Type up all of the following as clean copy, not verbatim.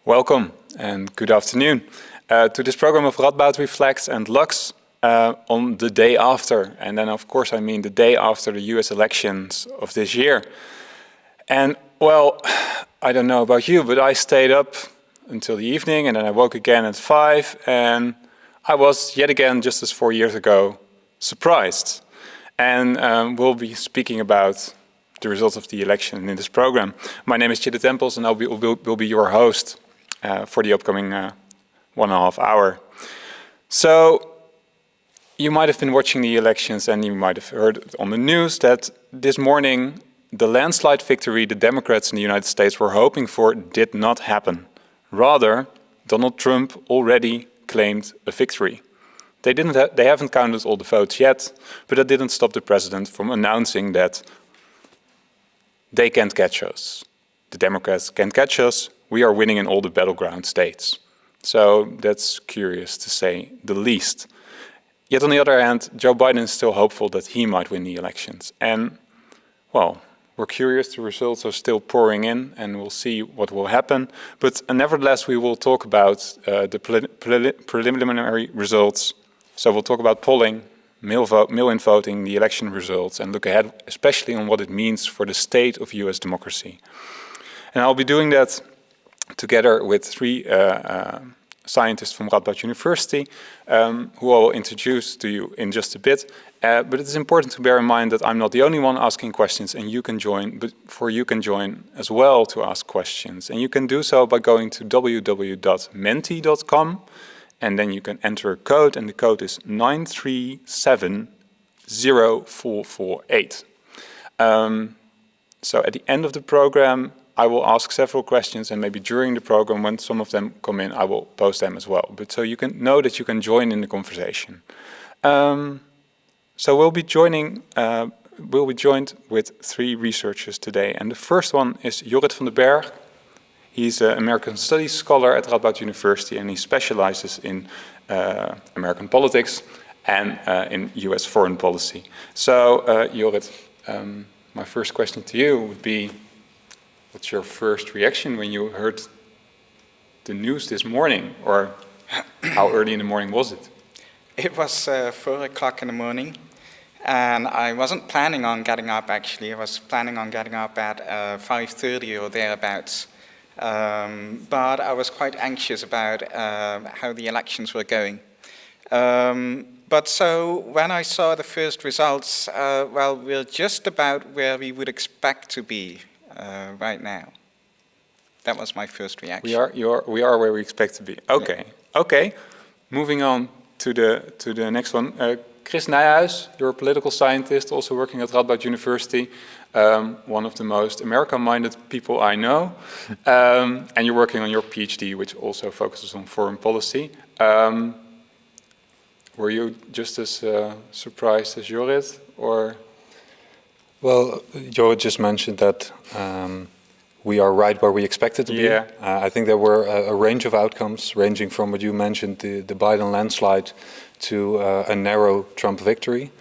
Welcome and good afternoon to this program of Radboud Reflects and LUX on the day after. And then of course I mean the day after the US elections of this year. And well, I don't know about you, but I stayed up until the evening and then I woke again at 5 and I was yet again, just as 4 years ago, surprised. And we'll be speaking about the results of the election in this program. My name is Jorrit and I will be your host for the upcoming 1.5 hours. So you might have been watching the elections and you might have heard on the news that this morning the landslide victory the Democrats in the United States were hoping for did not happen. Rather, Donald Trump already claimed a victory. They haven't counted all the votes yet, but that didn't stop the president from announcing that they can't catch us. The Democrats can't catch us. We are winning in all the battleground states. So that's curious to say the least. Yet on the other hand, Joe Biden is still hopeful that he might win the elections. And, well, we're curious. The results are still pouring in and we'll see what will happen. But nevertheless, we will talk about the preliminary results. So we'll talk about polling, mail-in voting, the election results, and look ahead, especially on what it means for the state of US democracy. And I'll be doing that together with three scientists from Radboud University, who I will introduce to you in just a bit. But it is important to bear in mind that I'm not the only one asking questions, and you can join, you can join as well to ask questions. And you can do so by going to www.menti.com, and then you can enter a code, and the code is 9370448. So at the end of the program, I will ask several questions, and maybe during the program, when some of them come in, I will post them as well. But so you can know that you can join in the conversation. So we'll be joined with three researchers today, and the first one is Jorrit van den Berk. He's an American Studies scholar at Radboud University, and he specializes in American politics and in US foreign policy. So, Jorrit, my first question to you would be, what's your first reaction when you heard the news this morning, or how early in the morning was it? It was 4 o'clock in the morning, and I wasn't planning on getting up actually. I was planning on getting up at 5:30 or thereabouts. But I was quite anxious about how the elections were going. But so when I saw the first results, well, we're just about where we would expect to be right now. That was my first reaction. We are where we expect to be. Okay, yeah. Okay. Moving on to the next one. Chris Nijhuis, you're a political scientist, also working at Radboud University. One of the most American-minded people I know, and you're working on your PhD, which also focuses on foreign policy. Were you just as surprised as Jorrit, or? Well, Jorrit just mentioned that we are right where we expected to be. Yeah. I think there were a range of outcomes, ranging from what you mentioned, the Biden landslide, to a narrow Trump victory,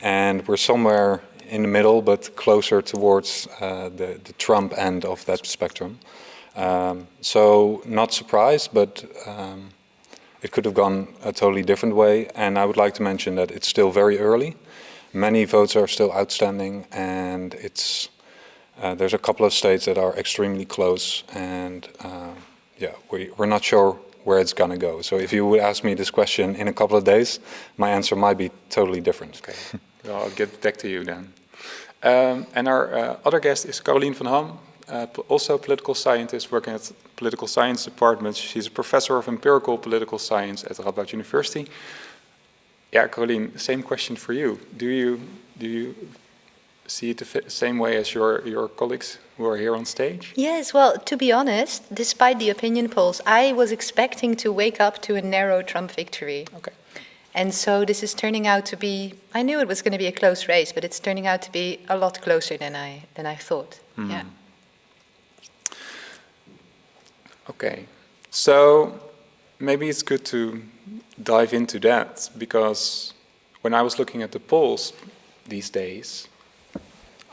and we're somewhere in the middle, but closer towards the Trump end of that spectrum. So not surprised, but it could have gone a totally different way. And I would like to mention that it's still very early. Many votes are still outstanding, and there's a couple of states that are extremely close, and yeah, we're not sure where it's going to go. So if you would ask me this question in a couple of days, my answer might be totally different. Okay. Well, I'll get back to you then. And our other guest is Carolien van Ham, also a political scientist working at the political science department. She's a professor of empirical political science at Radboud University. Yeah, Carolien, same question for you. Do you see it the same way as your colleagues who are here on stage? Yes, well, to be honest, despite the opinion polls, I was expecting to wake up to a narrow Trump victory. Okay. And so this is turning out to be, I knew it was going to be a close race, but it's turning out to be a lot closer than I thought. Mm. Yeah. Okay, so maybe it's good to dive into that, because when I was looking at the polls these days,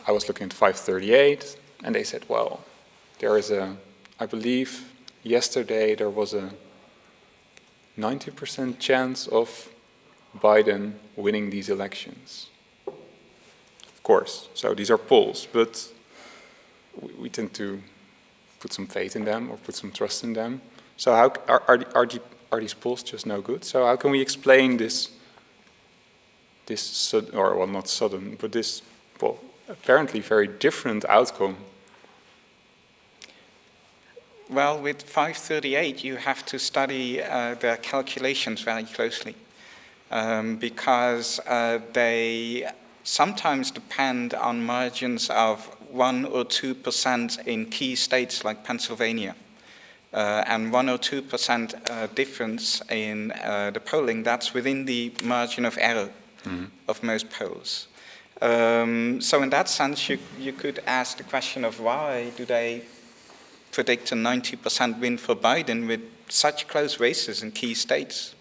I was looking at 538, and they said, well, there is I believe yesterday there was a 90% chance of Biden winning these elections. Of course, so these are polls, but we tend to put some faith in them or put some trust in them. So how are these polls just no good? So how can we explain this sudden, or well, not sudden, but this, well, apparently very different outcome? Well, with 538, you have to study their calculations very closely because they sometimes depend on margins of 1 or 2% in key states like Pennsylvania. And 1 or 2% difference in the polling, that's within the margin of error of most polls. So in that sense, you could ask the question of why do they predict a 90% win for Biden with such close races in key states?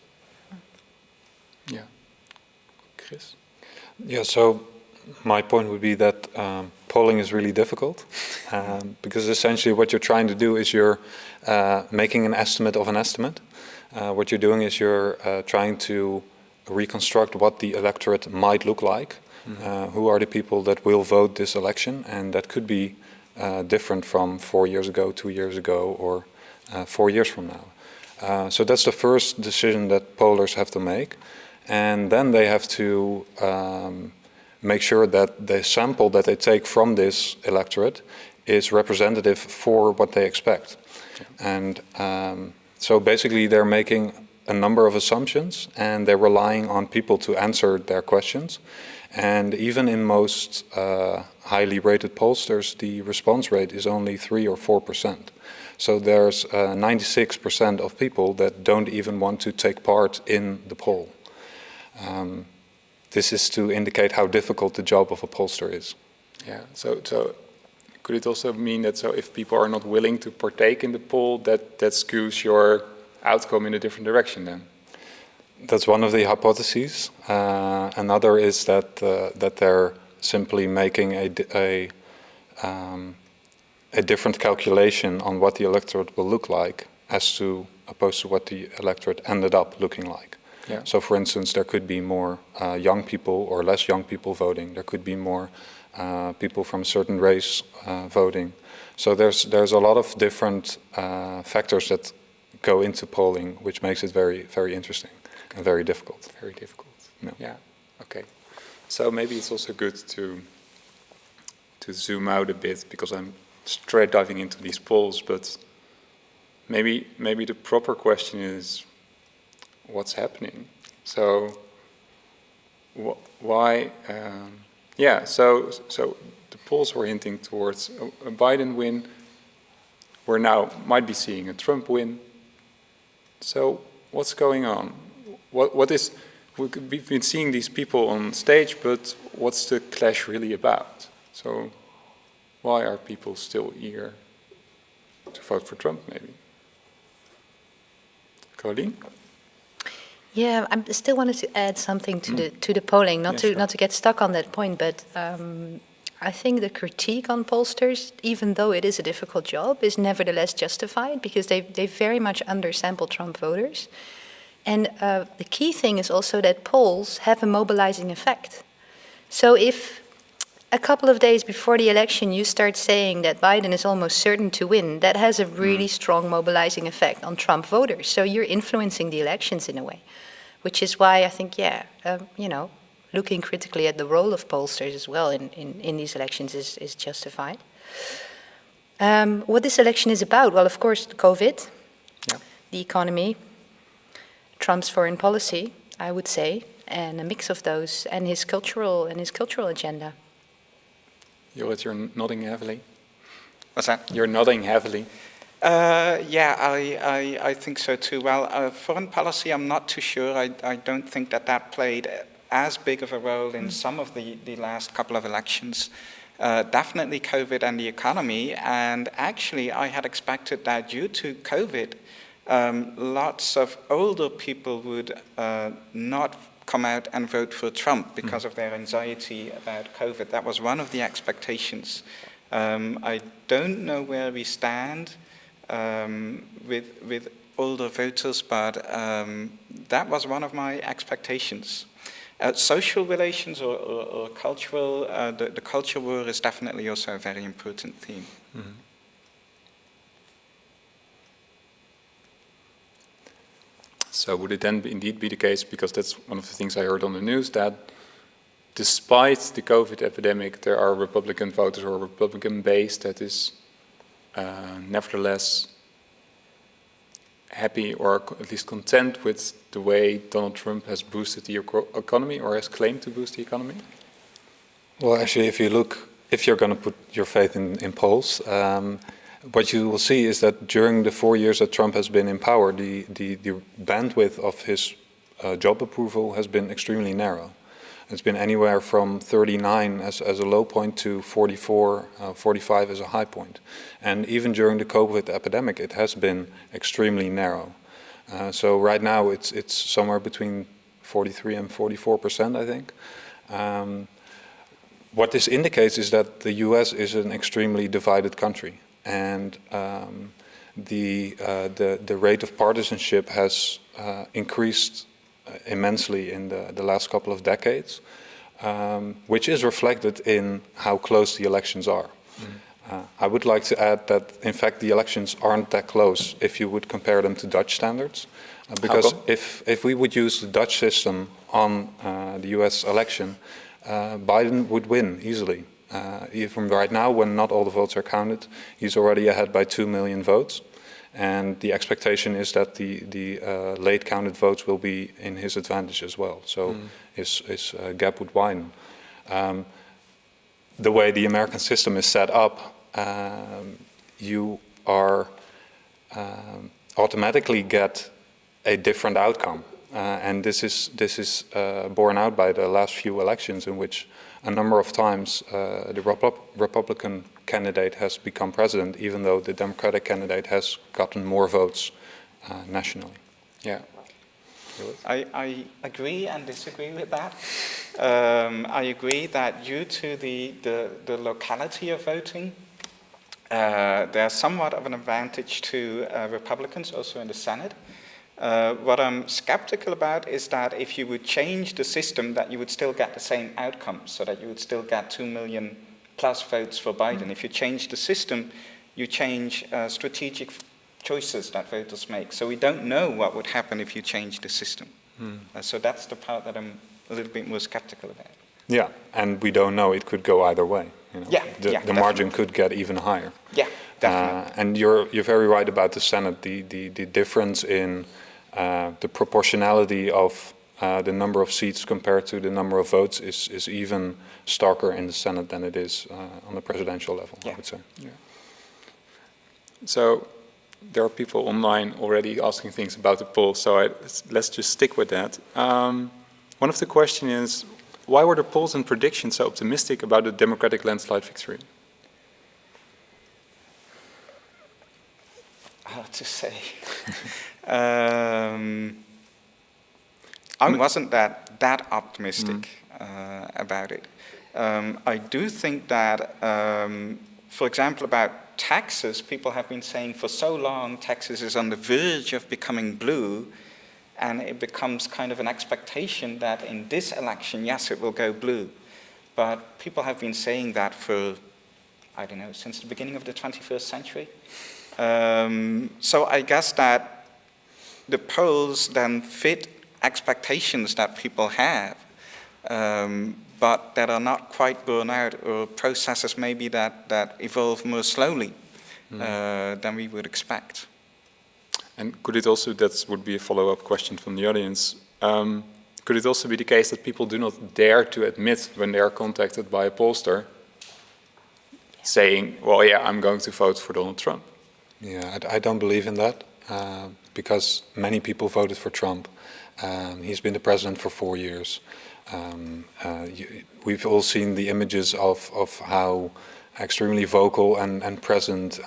Yeah. Chris? Yeah, so my point would be that polling is really difficult because essentially what you're trying to do is you're making an estimate of an estimate. What you're doing is you're trying to reconstruct what the electorate might look like. Who are the people that will vote this election, and that could be different from 4 years ago, 2 years ago, or 4 years from now. So that's the first decision that pollers have to make, and then they have to make sure that the sample that they take from this electorate is representative for what they expect. And so basically they're making a number of assumptions and they're relying on people to answer their questions. And even in most highly rated pollsters, the response rate is only 3 or 4%. So there's 96% of people that don't even want to take part in the poll. This is to indicate how difficult the job of a pollster is. Yeah, so could it also mean that so if people are not willing to partake in the poll, that skews your outcome in a different direction then? That's one of the hypotheses. Another is that they're simply making a different calculation on what the electorate will look like as opposed to what the electorate ended up looking like. Yeah. So for instance, there could be more young people or less young people voting. There could be more people from a certain race voting. So there's a lot of different factors that go into polling, which makes it very, very interesting and very difficult. Very difficult. No. Yeah. Okay. So maybe it's also good to zoom out a bit because I'm straight diving into these polls, but maybe the proper question is what's happening. So why? Yeah. So the polls were hinting towards a Biden win. We're now might be seeing a Trump win. So what's going on? What is? We've been seeing these people on stage, but what's the clash really about? So why are people still eager to vote for Trump? Maybe. Carolien? Yeah, I still wanted to add something to the polling, not to get stuck on that point, but I think the critique on pollsters, even though it is a difficult job, is nevertheless justified because they very much undersample Trump voters. And the key thing is also that polls have a mobilizing effect. So if a couple of days before the election you start saying that Biden is almost certain to win, that has a really strong mobilizing effect on Trump voters. So you're influencing the elections in a way, which is why I think, looking critically at the role of pollsters as well in these elections is justified. What this election is about? Well, of course, COVID, the economy, Trump's foreign policy, I would say, and a mix of those, and his cultural agenda. Jorrit, you're nodding heavily. What's that? You're nodding heavily. I think so too. Well, foreign policy, I'm not too sure. I don't think that played as big of a role in some of the last couple of elections. Definitely COVID and the economy. And actually, I had expected that due to COVID, lots of older people would not come out and vote for Trump because of their anxiety about COVID. That was one of the expectations. I don't know where we stand with older voters, but that was one of my expectations. Social relations or cultural, the culture war is definitely also a very important theme. Mm-hmm. So would it then indeed be the case, because that's one of the things I heard on the news, that despite the COVID epidemic, there are Republican voters or Republican base that is nevertheless happy or at least content with the way Donald Trump has boosted the economy or has claimed to boost the economy? Well, actually, if you're going to put your faith in polls, what you will see is that during the 4 years that Trump has been in power, the bandwidth of his job approval has been extremely narrow. It's been anywhere from 39 as a low point to 44, 45 as a high point. And even during the COVID epidemic, it has been extremely narrow. So right now, it's somewhere between 43 and 44%, I think. What this indicates is that the US is an extremely divided country. And the rate of partisanship has increased immensely in the last couple of decades, which is reflected in how close the elections are. I would like to add that, in fact, the elections aren't that close if you would compare them to Dutch standards. Because if we would use the Dutch system on the US election, Biden would win easily. Even right now, when not all the votes are counted, he's already ahead by 2 million votes. And the expectation is that the late counted votes will be in his advantage as well. So his gap would widen. The way the American system is set up, you are automatically get a different outcome. And this is borne out by the last few elections, in which a number of times the Republican candidate has become president, even though the Democratic candidate has gotten more votes nationally. Yeah. I agree and disagree with that. I agree that due to the locality of voting, there's somewhat of an advantage to Republicans also in the Senate. What I'm skeptical about is that if you would change the system, that you would still get the same outcome, so that you would still get 2 million plus votes for Biden. If you change the system, you change strategic choices that voters make. So we don't know what would happen if you change the system. So that's the part that I'm a little bit more skeptical about. Yeah, and we don't know. It could go either way. You know? Yeah, the margin could get even higher. Yeah, definitely. And you're very right about the Senate. The difference in the proportionality of the number of seats compared to the number of votes is even starker in the Senate than it is on the presidential level, I would say. Yeah. So there are people online already asking things about the poll, so let's just stick with that. One of the questions is, why were the polls and predictions so optimistic about the Democratic landslide victory? Hard to say. I wasn't that optimistic about it. I do think that, for example, about taxes, people have been saying for so long Texas is on the verge of becoming blue, and it becomes kind of an expectation that in this election, yes, it will go blue. But people have been saying that for, I don't know, since the beginning of the 21st century. So I guess that the polls then fit expectations that people have, but that are not quite borne out, or processes maybe that evolve more slowly than we would expect. And could it also, that would be a follow-up question from the audience, could it also be the case that people do not dare to admit when they are contacted by a pollster saying, well, yeah, I'm going to vote for Donald Trump? Yeah, I don't believe in that, because many people voted for Trump. He's been the president for 4 years. We've all seen the images of how extremely vocal and present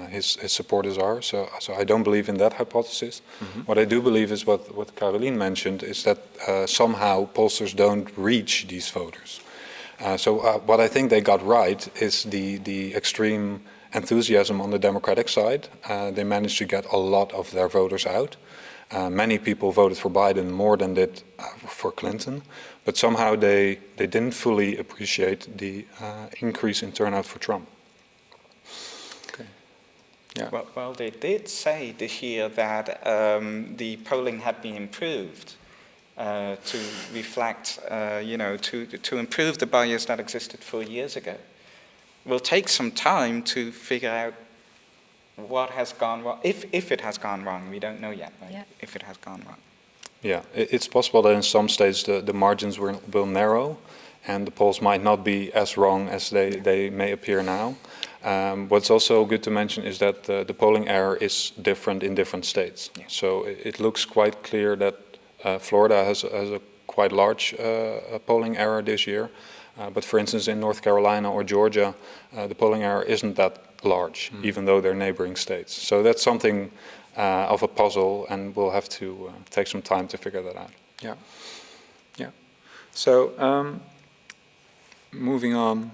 his supporters are. So I don't believe in that hypothesis. What I do believe is what Carolien mentioned, is that somehow pollsters don't reach these voters. What I think they got right is the extreme enthusiasm on the Democratic side. They managed to get a lot of their voters out. Many people voted for Biden more than did for Clinton, but somehow they didn't fully appreciate the increase in turnout for Trump. Okay. Yeah. Well, they did say this year that the polling had been improved to reflect, to improve the bias that existed 4 years ago. Will take some time to figure out what has gone wrong, if it has gone wrong. We don't know yet, right? Yeah. If it has gone wrong. Yeah, it's possible that in some states the margins will narrow and the polls might not be as wrong as they may appear now. What's also good to mention is that the polling error is different in different states. Yeah. So it looks quite clear that Florida has a quite large polling error this year. But for instance, in North Carolina or Georgia, the polling error isn't that large, even though they're neighboring states. So that's something of a puzzle, and we'll have to take some time to figure that out. Yeah. Yeah. So moving on.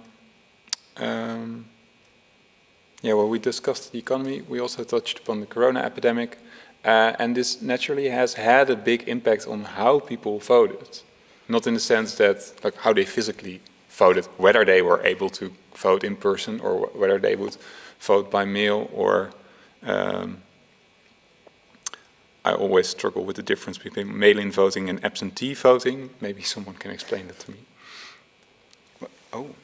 Well, we discussed the economy. We also touched upon the corona epidemic. And this naturally has had a big impact on how people voted. Not in the sense that, like, how they physically voted, whether they were able to vote in person or whether they would vote by mail, or I always struggle with the difference between mail-in voting and absentee voting. Maybe someone can explain that to me. Oh.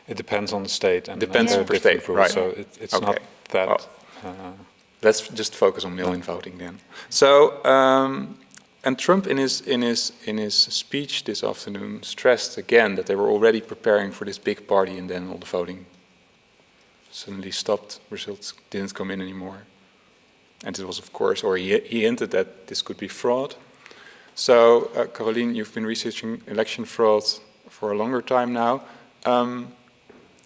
It depends on the state. And depends on the state, rules, right. So it's okay. Not that... Well, let's just focus on mail-in voting then. So, and Trump in his speech this afternoon stressed again that they were already preparing for this big party, and then all the voting suddenly stopped. Results didn't come in anymore. And it was, of course, or he hinted that this could be fraud. So, Carolien, you've been researching election fraud for a longer time now.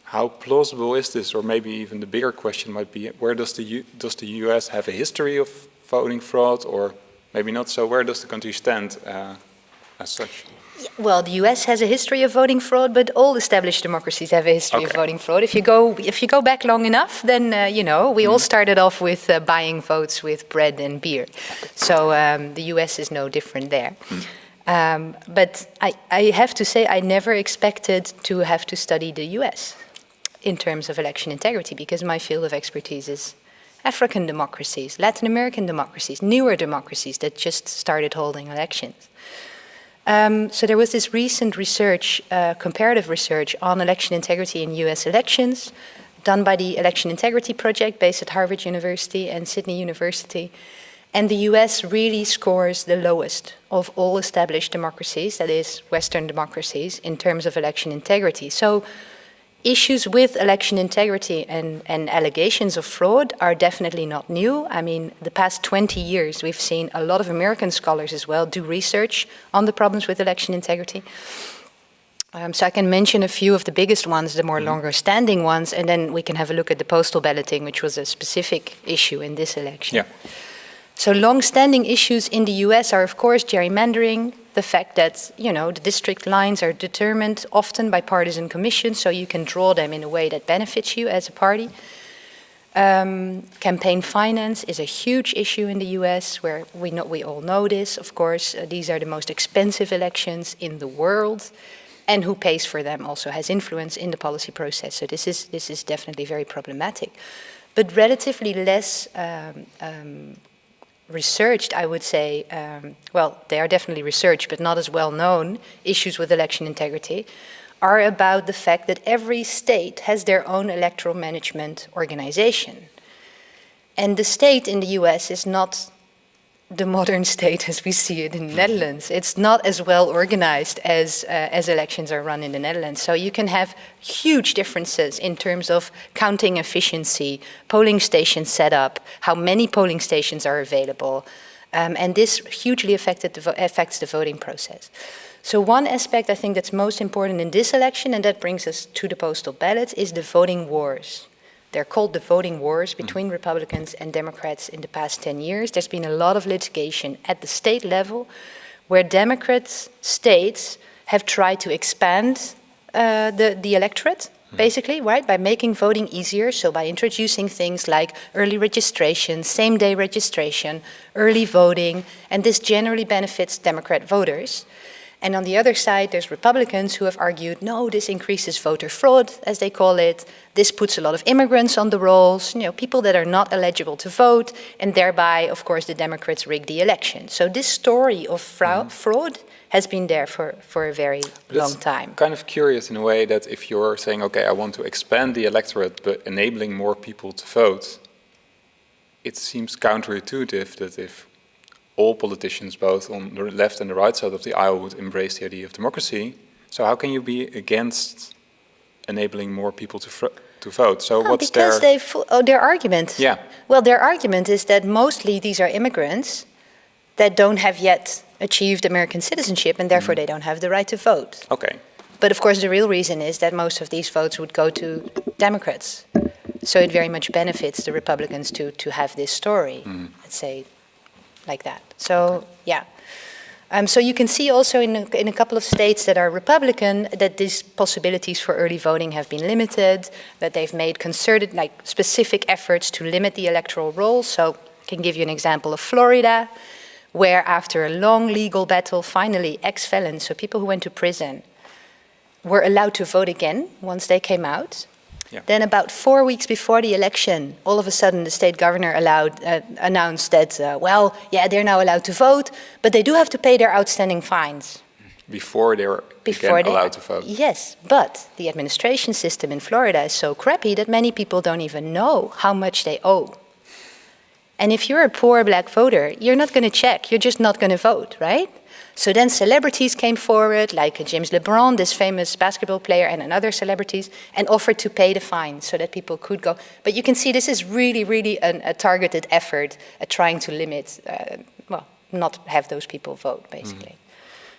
How plausible is this? Or maybe even the bigger question might be, where does the US have a history of voting fraud, or maybe not so? Where does the country stand as such? Well, the US has a history of voting fraud, but all established democracies have a history of voting fraud. If you go back long enough, then we all started off with buying votes with bread and beer. So the US is no different there. But I have to say, I never expected to have to study the US in terms of election integrity, because my field of expertise is African democracies, Latin American democracies, newer democracies that just started holding elections. So there was this recent research, comparative research on election integrity in US elections, done by the Election Integrity Project based at Harvard University and Sydney University. And the US really scores the lowest of all established democracies, that is, Western democracies, in terms of election integrity. So issues with election integrity and allegations of fraud are definitely not new. I mean, the past 20 years, we've seen a lot of American scholars as well do research on the problems with election integrity. So I can mention a few of the biggest ones, the more longer-standing ones, and then we can have a look at the postal balloting, which was a specific issue in this election. Yeah. So long-standing issues in the US are, of course, gerrymandering, the fact that, the district lines are determined often by partisan commissions, so you can draw them in a way that benefits you as a party. Campaign finance is a huge issue in the US, where we all know this, of course. These are the most expensive elections in the world, and who pays for them also has influence in the policy process. So this is definitely very problematic. But relatively less researched, I would say, they are definitely researched, but not as well known, issues with election integrity are about the fact that every state has their own electoral management organization. And the state in the US is not the modern state as we see it in the Netherlands. It's not as well organized as elections are run in the Netherlands. So you can have huge differences in terms of counting efficiency, polling station setup, how many polling stations are available, and this hugely affects the voting process. So one aspect I think that's most important in this election, and that brings us to the postal ballot, is the voting wars. They're called the voting wars between Republicans and Democrats in the past 10 years. There's been a lot of litigation at the state level where Democrat states have tried to expand the electorate, basically, right, by making voting easier, so by introducing things like early registration, same-day registration, early voting, and this generally benefits Democrat voters. And on the other side, there's Republicans who have argued, no, this increases voter fraud, as they call it. This puts a lot of immigrants on the rolls, people that are not eligible to vote, and thereby, of course, the Democrats rig the election. So this story of fraud has been there for a very long time. Kind of curious in a way that if you're saying, okay, I want to expand the electorate, but enabling more people to vote, it seems counterintuitive that if all politicians, both on the left and the right side of the aisle, would embrace the idea of democracy. So how can you be against enabling more people to vote? So what's their argument? Yeah. Well, their argument is that mostly these are immigrants that don't have yet achieved American citizenship, and therefore they don't have the right to vote. Okay. But of course, the real reason is that most of these votes would go to Democrats. So it very much benefits the Republicans to have this story, let's say, like that. So, yeah. So you can see also in a couple of states that are Republican that these possibilities for early voting have been limited, that they've made concerted, like specific efforts to limit the electoral roll. So I can give you an example of Florida, where after a long legal battle, finally ex-felons, so people who went to prison, were allowed to vote again once they came out. Yeah. Then about 4 weeks before the election, all of a sudden the state governor announced that, they're now allowed to vote, but they do have to pay their outstanding fines. Before they were allowed to vote. Yes, but the administration system in Florida is so crappy that many people don't even know how much they owe. And if you're a poor black voter, you're not going to check, you're just not going to vote, right? So then celebrities came forward, like James LeBron, this famous basketball player, and other celebrities, and offered to pay the fine so that people could go. But you can see this is really, really a targeted effort at trying to limit, not have those people vote, basically.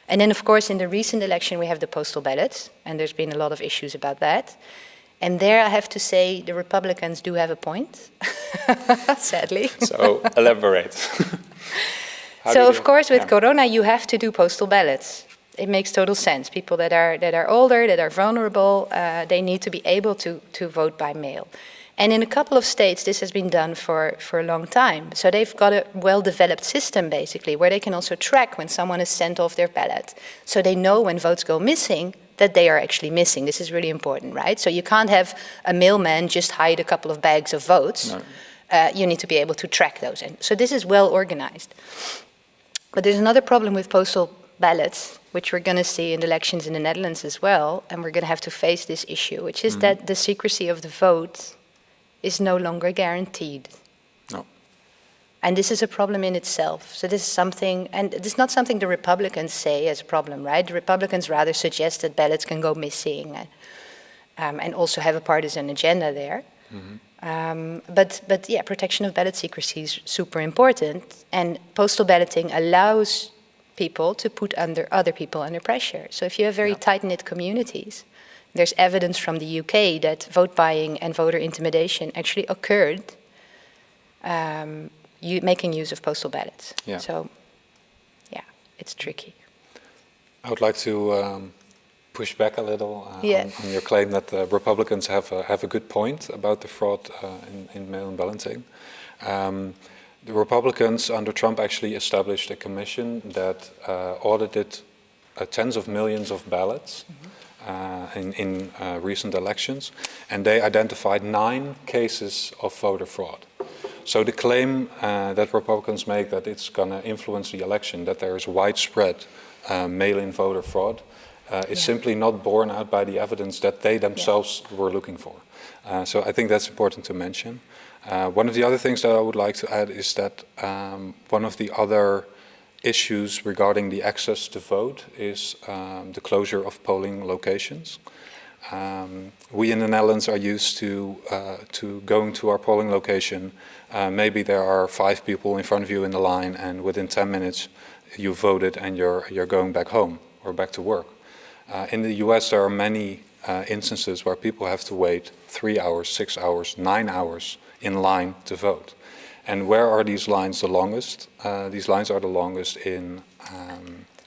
And then, of course, in the recent election, we have the postal ballots, and there's been a lot of issues about that. And there I have to say the Republicans do have a point, sadly. So elaborate. So of course with Corona you have to do postal ballots. It makes total sense. People that are older, that are vulnerable, they need to be able to vote by mail. And in a couple of states this has been done for a long time. So they've got a well-developed system basically where they can also track when someone has sent off their ballot. So they know when votes go missing that they are actually missing. This is really important, right? So you can't have a mailman just hide a couple of bags of votes. No. You need to be able to track those. And so this is well organized. But there's another problem with postal ballots, which we're going to see in elections in the Netherlands as well, and we're going to have to face this issue, which is that the secrecy of the vote is no longer guaranteed. No. And this is a problem in itself. So this is something, and this is not something the Republicans say as a problem, right? The Republicans rather suggest that ballots can go missing and also have a partisan agenda there. But yeah, protection of ballot secrecy is super important, and postal balloting allows people to put other people under pressure. So if you have very tight-knit communities, there's evidence from the UK that vote buying and voter intimidation actually occurred making use of postal ballots. Yeah. So yeah, it's tricky. I would like to push back a little on your claim that the Republicans have a good point about the fraud in mail-in balloting. The Republicans under Trump actually established a commission that audited tens of millions of ballots in recent elections, and they identified 9 cases of voter fraud. So the claim that Republicans make that it's going to influence the election, that there is widespread mail-in voter fraud, is simply not borne out by the evidence that they themselves were looking for. So I think that's important to mention. One of the other things that I would like to add is that one of the other issues regarding the access to vote is the closure of polling locations. We in the Netherlands are used to going to our polling location. Maybe there are 5 people in front of you in the line, and within 10 minutes you voted and you're going back home or back to work. In the US there are many instances where people have to wait 3 hours, 6 hours, 9 hours in line to vote. And where are these lines the longest? These lines are the longest in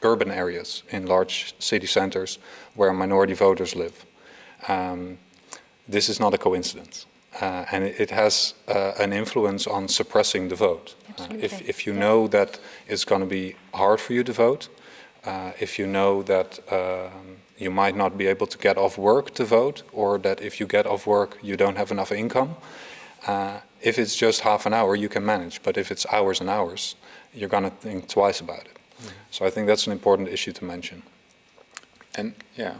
urban areas, in large city centers where minority voters live. This is not a coincidence. And it has an influence on suppressing the vote. If you know that it's going to be hard for you to vote, if you know that you might not be able to get off work to vote, or that if you get off work you don't have enough income, if it's just half an hour you can manage, but if it's hours and hours, you're going to think twice about it. So I think that's an important issue to mention. And yeah.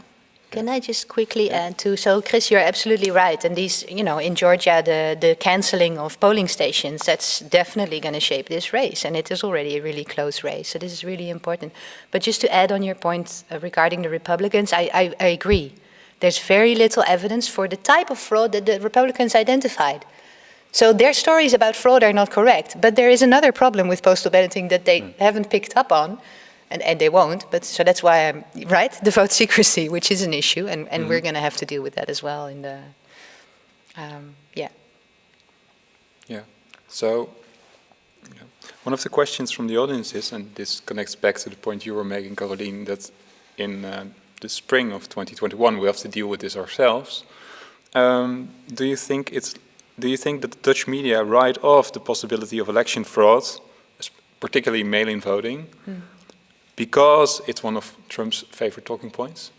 Can I just quickly add to, so Chris, you're absolutely right. And these, you know, in Georgia, the canceling of polling stations, that's definitely going to shape this race. And it is already a really close race. So this is really important. But just to add on your point regarding the Republicans, I agree. There's very little evidence for the type of fraud that the Republicans identified. So their stories about fraud are not correct. But there is another problem with postal balloting that they haven't picked up on. And they won't, but so that's why I'm right. The vote secrecy, which is an issue, and we're going to have to deal with that as well. In the, yeah. Yeah. So, one of the questions from the audience is, and this connects back to the point you were making, Carolien, that in the spring of 2021 we have to deal with this ourselves. Do you think that the Dutch media write off the possibility of election fraud, particularly mail-in voting? Because it's one of Trump's favorite talking points?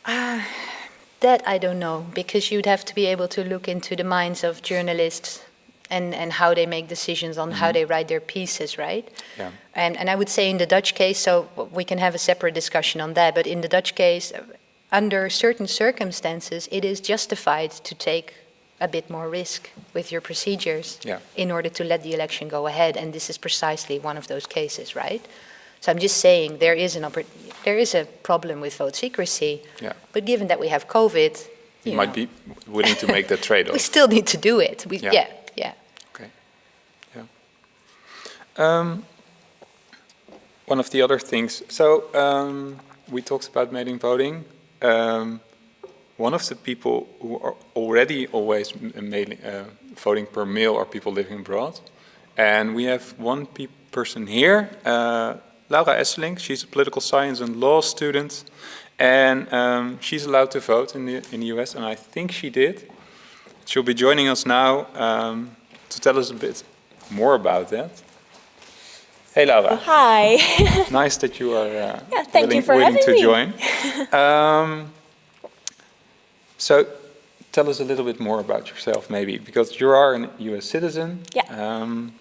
That I don't know, because you'd have to be able to look into the minds of journalists and how they make decisions on how they write their pieces, right? Yeah. And I would say in the Dutch case, so we can have a separate discussion on that, but in the Dutch case, under certain circumstances, it is justified to take a bit more risk with your procedures in order to let the election go ahead. And this is precisely one of those cases, right? So I'm just saying there is a problem with vote secrecy, but given that we have COVID, you might be willing to make that trade-off. We still need to do it. Yeah. Okay. Yeah. One of the other things, so we talked about mail-in voting. One of the people who are already always voting per mail are people living abroad. And we have one person here, Laura Esseling. She's a political science and law student. And she's allowed to vote in the US, and I think she did. She'll be joining us now to tell us a bit more about that. Hey Laura. Hi. Nice that you are willing to join. So, tell us a little bit more about yourself, maybe, because you are a U.S. citizen, and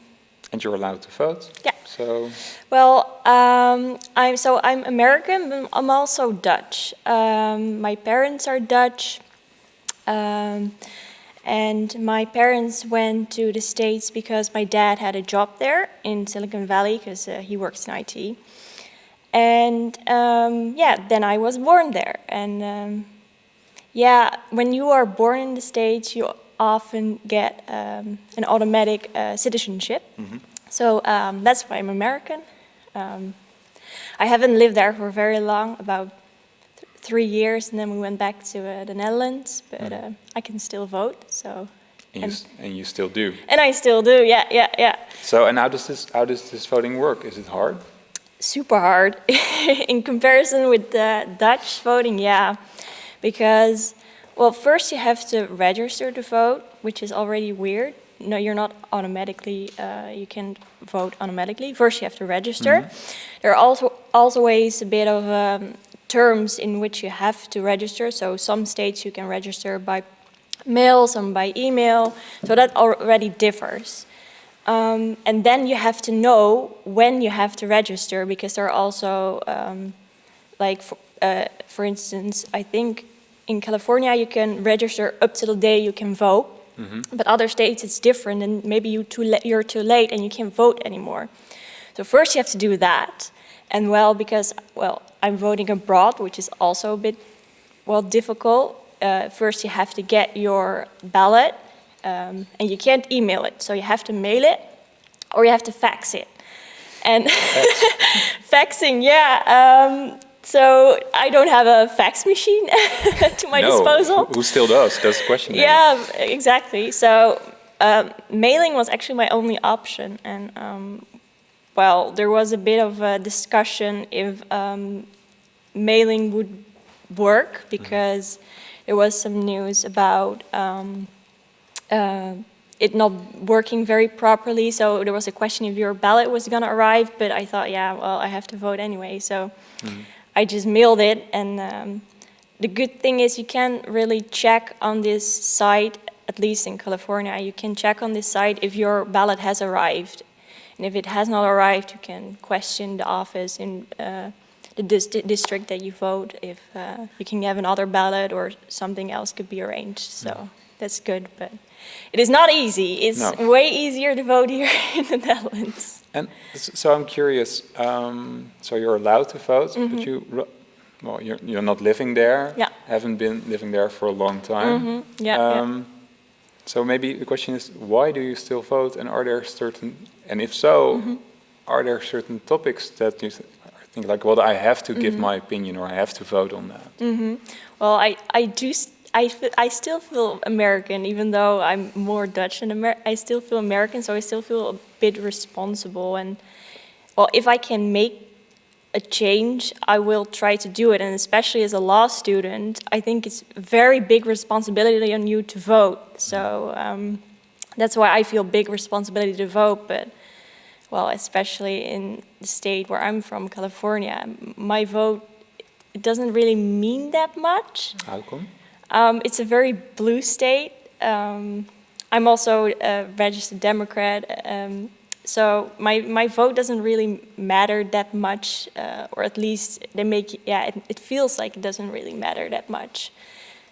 you're allowed to vote. Yeah. So, well, I'm American, but I'm also Dutch. My parents are Dutch, and my parents went to the States because my dad had a job there in Silicon Valley, because he works in IT. And then I was born there, and. When you are born in the States, you often get an automatic citizenship. So that's why I'm American. I haven't lived there for very long, about 3 years, and then we went back to the Netherlands, but I can still vote, so. And you still do. And I still do, yeah. So, and how does this voting work? Is it hard? Super hard. In comparison with the Dutch voting, yeah. Because, well, first you have to register to vote, which is already weird. No, you're not automatically, you can't vote automatically. First you have to register. There are also ways a bit of terms in which you have to register. So some states you can register by mail, some by email. So that already differs. And then you have to know when you have to register, because there are also, for instance, I think in California you can register up to the day you can vote, but other states it's different, and maybe you're too late and you can't vote anymore. So first you have to do that, and because I'm voting abroad, which is also a bit difficult. First you have to get your ballot, and you can't email it, so you have to mail it, or you have to fax it. And faxing, so I don't have a fax machine to my disposal. Who still does? That's the question. Yeah, exactly. So mailing was actually my only option, and well, there was a bit of a discussion if mailing would work, because there was some news about it not working very properly. So there was a question if your ballot was going to arrive, but I thought, yeah, well, I have to vote anyway. So I just mailed it. And the good thing is you can really check on this site, at least in California, you can check on this site if your ballot has arrived. And if it has not arrived, you can question the office in the district that you vote, if you can have another ballot or something else could be arranged. So that's good, but it is not easy. It's way easier to vote here in the Netherlands. And so I'm curious, so you're allowed to vote, but you're not living there, haven't been living there for a long time. So maybe the question is, why do you still vote, and are there certain, and if so, are there certain topics that you think like, well, I have to give my opinion, or I have to vote on that? Well, I still feel American, even though I'm more Dutch than I still feel American, so I still feel a bit responsible. And well, if I can make a change, I will try to do it. And especially as a law student, I think it's a very big responsibility on you to vote. So that's why I feel big responsibility to vote. But well, especially in the state where I'm from, California, my vote, it doesn't really mean that much. How come? It's a very blue state. I'm also a registered Democrat, so my vote doesn't really matter that much, or at least they make it feels like it doesn't really matter that much.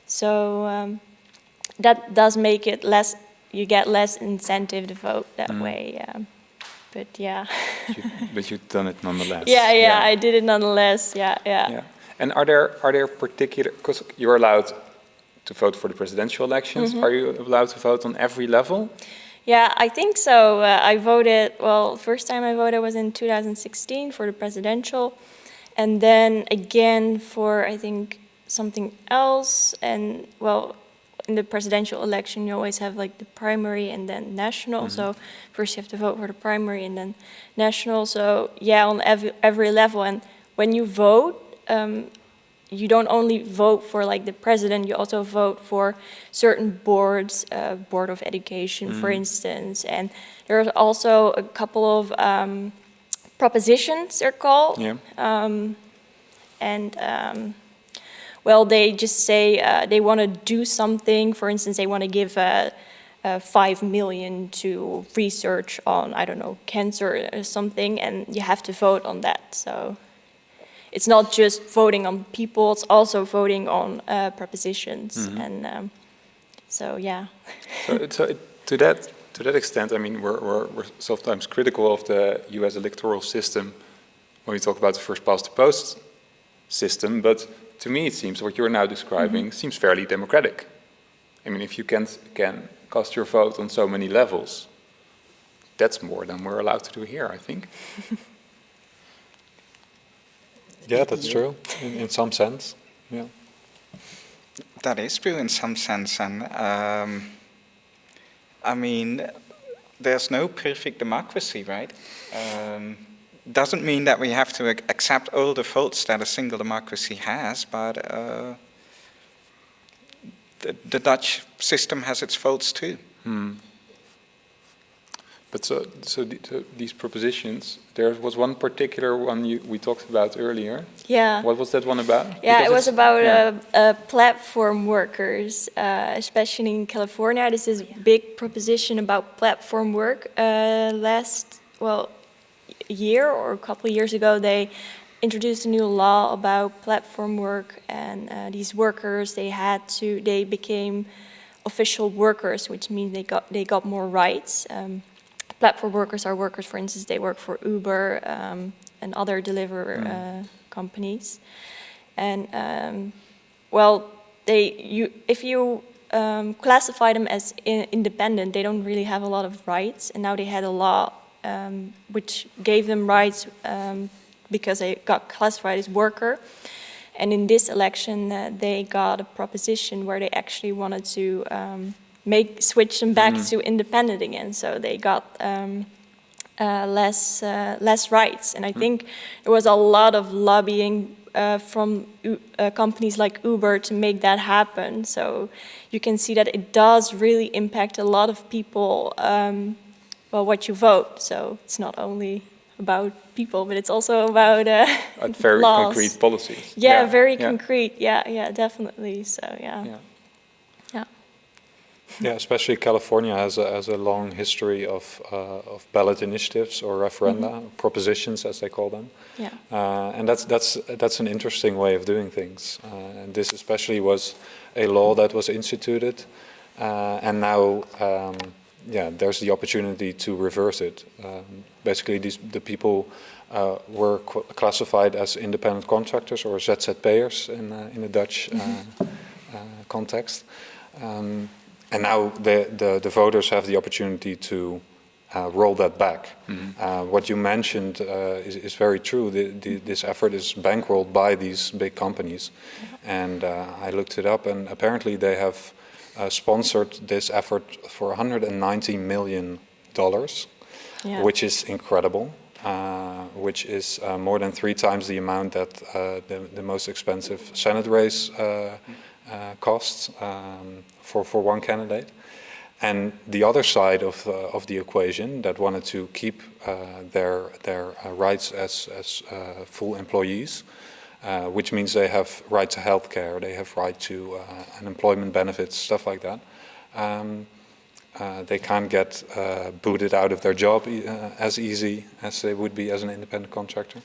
So that does make it less. You get less incentive to vote that way. But yeah. But you've done it nonetheless. Yeah, I did it nonetheless. Yeah. And are there particular, because you're allowed to vote for the presidential elections, are you allowed to vote on every level? Yeah, I think so. I voted, well, first time I voted was in 2016 for the presidential, and then again for, I think, something else. And well, in the presidential election, you always have like the primary and then national. So first you have to vote for the primary and then national. So yeah, on every level. And when you vote, you don't only vote for like the president, you also vote for certain boards, Board of Education, for instance. And there are also a couple of propositions, they're called. Well, they just say they want to do something. For instance, they want to give 5 million to research on, I don't know, cancer or something, and you have to vote on that. So it's not just voting on people, it's also voting on propositions. And so, yeah. So to that extent, I mean, we're sometimes critical of the US electoral system when we talk about the first past the post system, but to me it seems what you're now describing seems fairly democratic. I mean, if you can cast your vote on so many levels, that's more than we're allowed to do here, I think. Yeah, that's true, in some sense, yeah. That is true in some sense, and I mean, there's no perfect democracy, right? Doesn't mean that we have to accept all the faults that a single democracy has, but the Dutch system has its faults too. But so these propositions, there was one particular one we talked about earlier. Yeah. What was that one about? Yeah, because it was about platform workers, especially in California. This is a big proposition about platform work. Last year or a couple of years ago, they introduced a new law about platform work, and these workers, they became official workers, which means they got more rights. Platform workers are workers, for instance, they work for Uber and other delivery companies. And if you classify them as independent, they don't really have a lot of rights. And now they had a law which gave them rights because they got classified as worker. And in this election, they got a proposition where they actually wanted to switch them back to independent again. So they got less rights. And I think there was a lot of lobbying from companies like Uber to make that happen. So you can see that it does really impact a lot of people, well, what you vote. So it's not only about people, but it's also about very laws. concrete policies. Yeah, very concrete. Yeah, definitely. So yeah. Yeah, especially California has a long history of ballot initiatives or referenda, propositions as they call them. Yeah. And that's an interesting way of doing things. And this especially was a law that was instituted, and now there's the opportunity to reverse it. Basically, the people were classified as independent contractors or ZZP'ers in the Dutch context. And now the voters have the opportunity to roll that back. What you mentioned is very true. This effort is bankrolled by these big companies. And I looked it up, and apparently they have sponsored this effort for $190 million, which is incredible, which is more than 3 times the amount that the most expensive Senate race costs for one candidate. And the other side of the equation that wanted to keep their rights as full employees, which means they have right to health care, they have right to unemployment benefits, stuff like that. They can't get booted out of their job as easy as they would be as an independent contractor.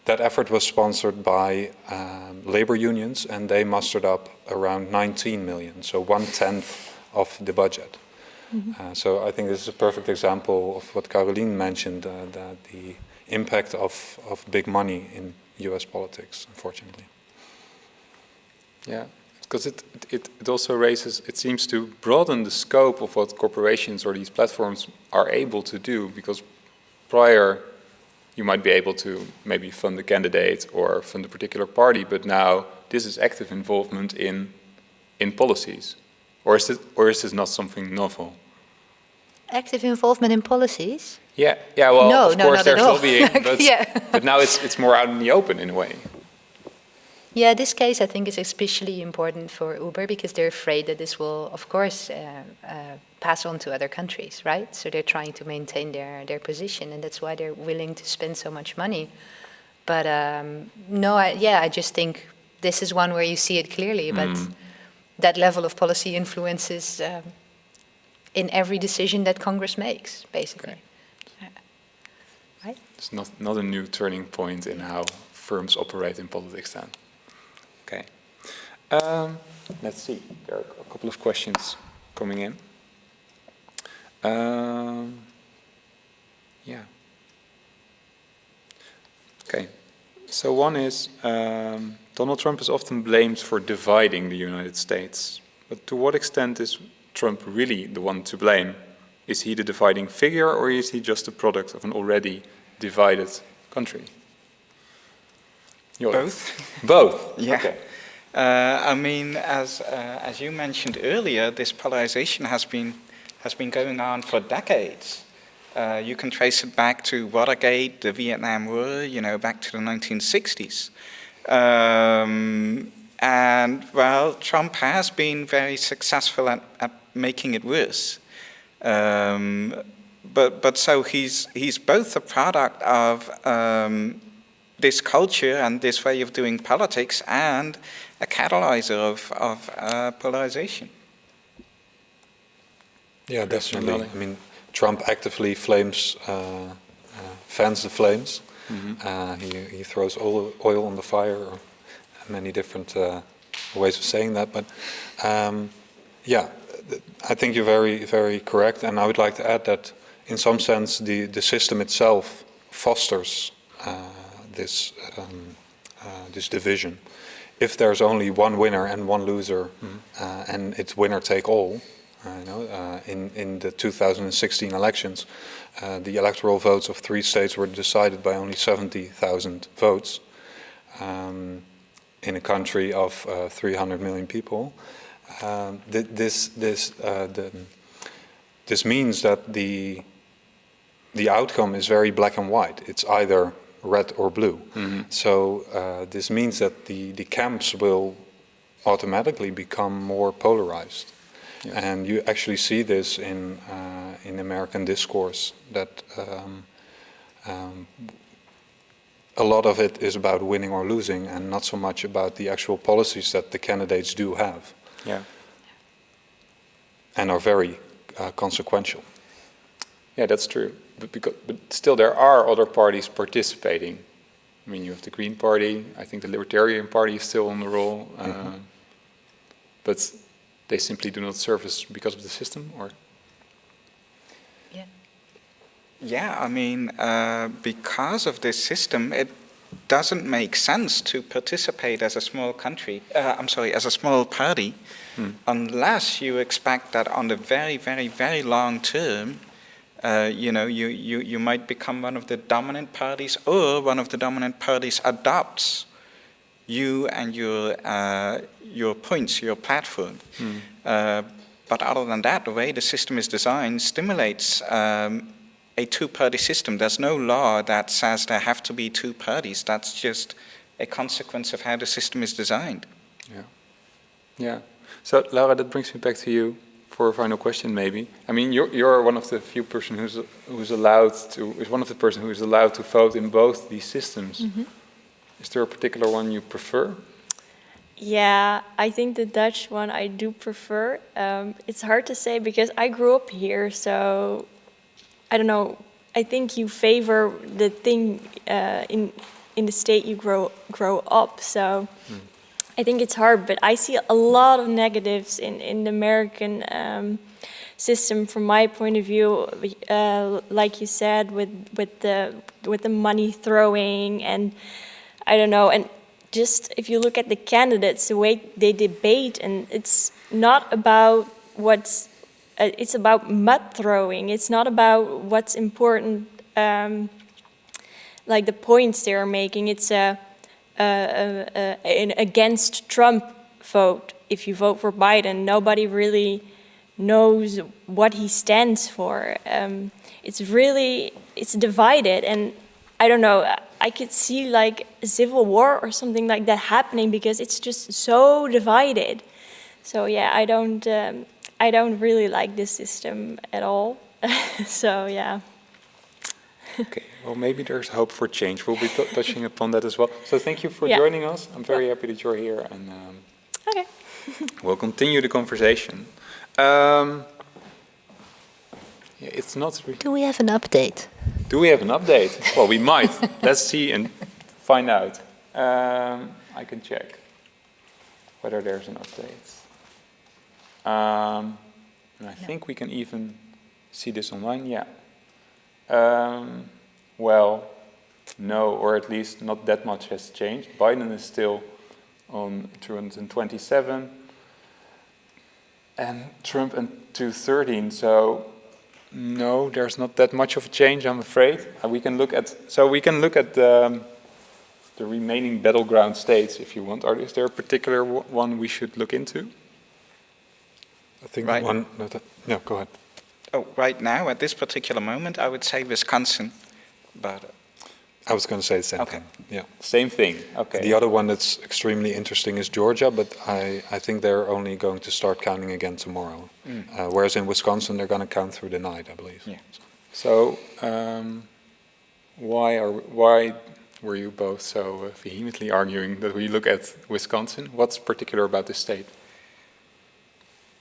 That effort was sponsored by labor unions, and they mustered up around 19 million, so 1/10 of the budget. So I think this is a perfect example of what Carolien mentioned, that the impact of big money in US politics, unfortunately. Yeah, because it also raises, it seems to broaden the scope of what corporations or these platforms are able to do, because prior you might be able to maybe fund a candidate or fund a particular party, but now this is active involvement in policies. Or is this not something novel? Active involvement in policies? Yeah. Well, no, of course there's lobbying, but, yeah. but now it's more out in the open in a way. Yeah, this case I think is especially important for Uber because they're afraid that this will, of course, pass on to other countries, right? So they're trying to maintain their position, and that's why they're willing to spend so much money. But I just think this is one where you see it clearly, but that level of policy influence is in every decision that Congress makes, basically. Okay. Right? It's not a new turning point in how firms operate in politics then. Okay. Let's see. There are a couple of questions coming in. Yeah. Okay. So one is, Donald Trump is often blamed for dividing the United States. But to what extent is Trump really the one to blame? Is he the dividing figure, or is he just a product of an already divided country? Both. Both? Yeah. Okay. I mean, as you mentioned earlier, this polarization has been going on for decades. You can trace it back to Watergate, the Vietnam War, back to the 1960s. And, well, Trump has been very successful at making it worse. But so he's both a product of this culture and this way of doing politics and a catalyzer of polarization. Yeah, definitely. I mean, Trump actively fans the flames. He throws oil on the fire, or many different ways of saying that. But I think you're very, very correct. And I would like to add that in some sense, the system itself fosters this division. If there's only one winner and one loser, and it's winner take all, in the 2016 elections, the electoral votes of 3 states were decided by only 70,000 votes in a country of 300 million people. This means that the the outcome is very black and white. It's either red or blue. So this means that the camps will automatically become more polarized. Yes. And you actually see this in American discourse, that a lot of it is about winning or losing and not so much about the actual policies that the candidates do have. Yeah. And are very consequential. Yeah, that's true. But still there are other parties participating. I mean, you have the Green Party, I think the Libertarian Party is still on the roll, but they simply do not serve us because of the system, or? Yeah. Yeah, I mean, because of this system, it doesn't make sense to participate as a small country, as a small party, unless you expect that on the very, very, very long term, you might become one of the dominant parties, or one of the dominant parties adopts you and your points, your platform. But other than that, the way the system is designed stimulates a two-party system. There's no law that says there have to be two parties. That's just a consequence of how the system is designed. Yeah. Yeah. So, Laura, that brings me back to you for a final question, maybe. I mean, you're one of the few persons who's allowed to vote in both these systems. Is there a particular one you prefer? Yeah, I think the Dutch one I do prefer. It's hard to say because I grew up here, so I don't know. I think you favor the thing in the state you grow up. So I think it's hard, but I see a lot of negatives in the American system from my point of view. Like you said, with the money throwing, and I don't know, and just if you look at the candidates, the way they debate, and it's not about what's. It's about mud throwing. It's not about what's important, like the points they are making. It's an against Trump vote. If you vote for Biden, nobody really knows what he stands for. It's divided, and I don't know. I could see like a civil war or something like that happening because it's just so divided. So yeah, I don't really like this system at all. So, yeah. Okay, well, maybe there's hope for change. We'll be touching upon that as well. So thank you for joining us. I'm very happy that you're here. And okay. We'll continue the conversation. It's not... Do we have an update? Do we have an update? Well, we might. Let's see and find out. I can check whether there's an update. And I think we can even see this online, yeah. Well, no, or at least not that much has changed. Biden is still on 227, and Trump on 213, so no, there's not that much of a change, I'm afraid. We can look at the remaining battleground states, if you want. Is there a particular one we should look into? I think right. No, go ahead. Oh, right now, at this particular moment, I would say Wisconsin, but... I was going to say the same thing, yeah. Same thing, okay. The other one that's extremely interesting is Georgia, but I think they're only going to start counting again tomorrow. Whereas in Wisconsin, they're going to count through the night, I believe. Yeah. So, why were you both so vehemently arguing that we look at Wisconsin? What's particular about this state?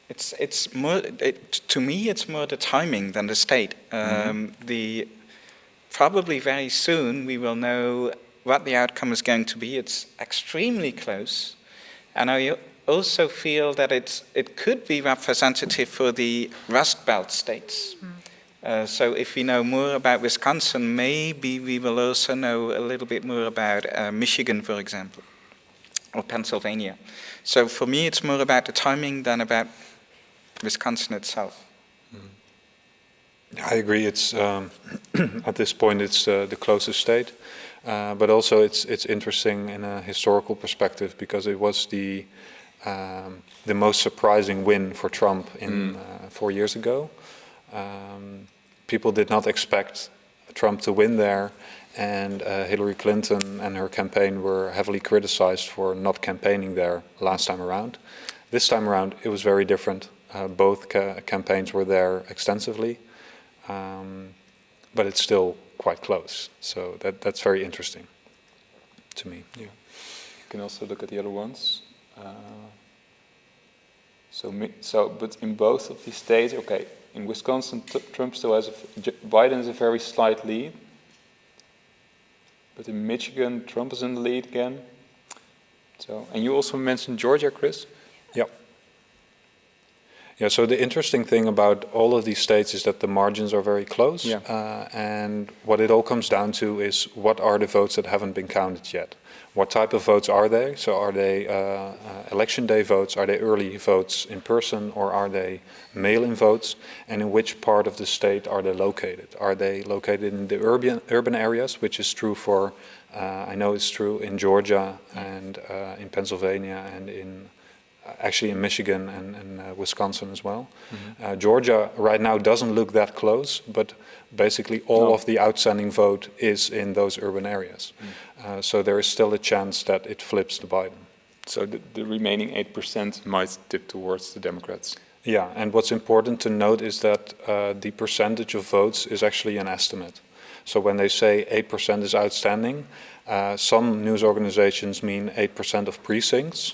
It's more, to me, it's more the timing than the state. Probably very soon we will know what the outcome is going to be. It's extremely close. And I also feel that it could be representative for the Rust Belt states. So if we know more about Wisconsin, maybe we will also know a little bit more about Michigan, for example, or Pennsylvania. So for me, it's more about the timing than about Wisconsin itself. I agree. It's at this point it's the closest state, but also it's interesting in a historical perspective because it was the most surprising win for Trump in 4 years ago. People did not expect Trump to win there, and Hillary Clinton and her campaign were heavily criticized for not campaigning there last time around. This time around, it was very different. Both campaigns were there extensively, but it's still quite close. So that's very interesting to me. Yeah. You can also look at the other ones. But in both of these states, okay, in Wisconsin, Trump still has Biden has a very slight lead. But in Michigan, Trump is in the lead again. So, and you also mentioned Georgia, Chris? Yeah. Yeah, so the interesting thing about all of these states is that the margins are very close. Yeah. And what it all comes down to is what are the votes that haven't been counted yet? What type of votes are they? So are they election day votes? Are they early votes in person? Or are they mail-in votes? And in which part of the state are they located? Are they located in the urban areas, which is true for, I know it's true in Georgia and in Pennsylvania and actually in Michigan and Wisconsin as well. Mm-hmm. Georgia right now doesn't look that close, but basically all of the outstanding vote is in those urban areas. So there is still a chance that it flips to Biden. So the remaining 8% might tip towards the Democrats. Yeah, and what's important to note is that the percentage of votes is actually an estimate. So when they say 8% is outstanding, some news organizations mean 8% of precincts,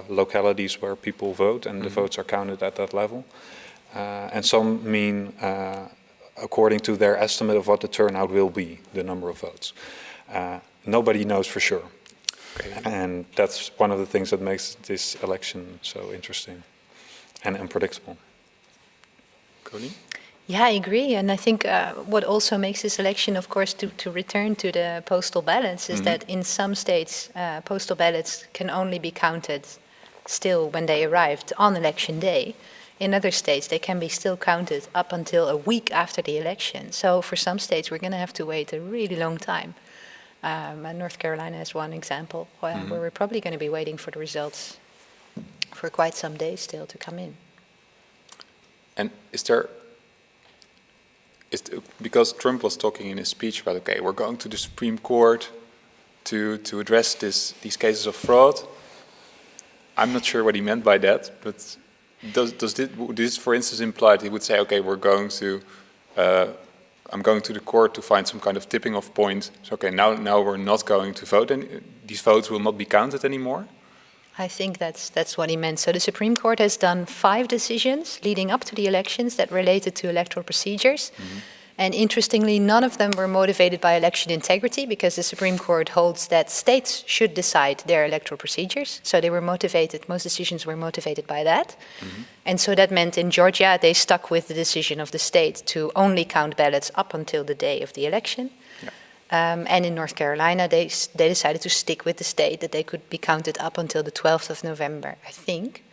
localities where people vote and the votes are counted at that level. And some mean according to their estimate of what the turnout will be, the number of votes. Nobody knows for sure. Okay. And that's one of the things that makes this election so interesting and unpredictable. Carolien? Yeah, I agree. And I think what also makes this election, of course, to return to the postal ballots, is that in some states, postal ballots can only be counted still when they arrived on election day. In other states, they can be still counted up until a week after the election. So for some states, we're going to have to wait a really long time. And North Carolina is one example where we're probably going to be waiting for the results for quite some days still to come in. And because Trump was talking in his speech about, okay, we're going to the Supreme Court to address these cases of fraud. I'm not sure what he meant by that, but does this, for instance, imply that he would say, okay, I'm going to the court to find some kind of tipping off point. So, okay, now we're not going to vote, and these votes will not be counted anymore? I think that's what he meant. So the Supreme Court has done 5 decisions leading up to the elections that related to electoral procedures. And interestingly, none of them were motivated by election integrity, because the Supreme Court holds that states should decide their electoral procedures. So they were motivated, most decisions were motivated by that. And so that meant in Georgia, they stuck with the decision of the state to only count ballots up until the day of the election. And in North Carolina, they decided to stick with the state, that they could be counted up until the 12th of November, I think.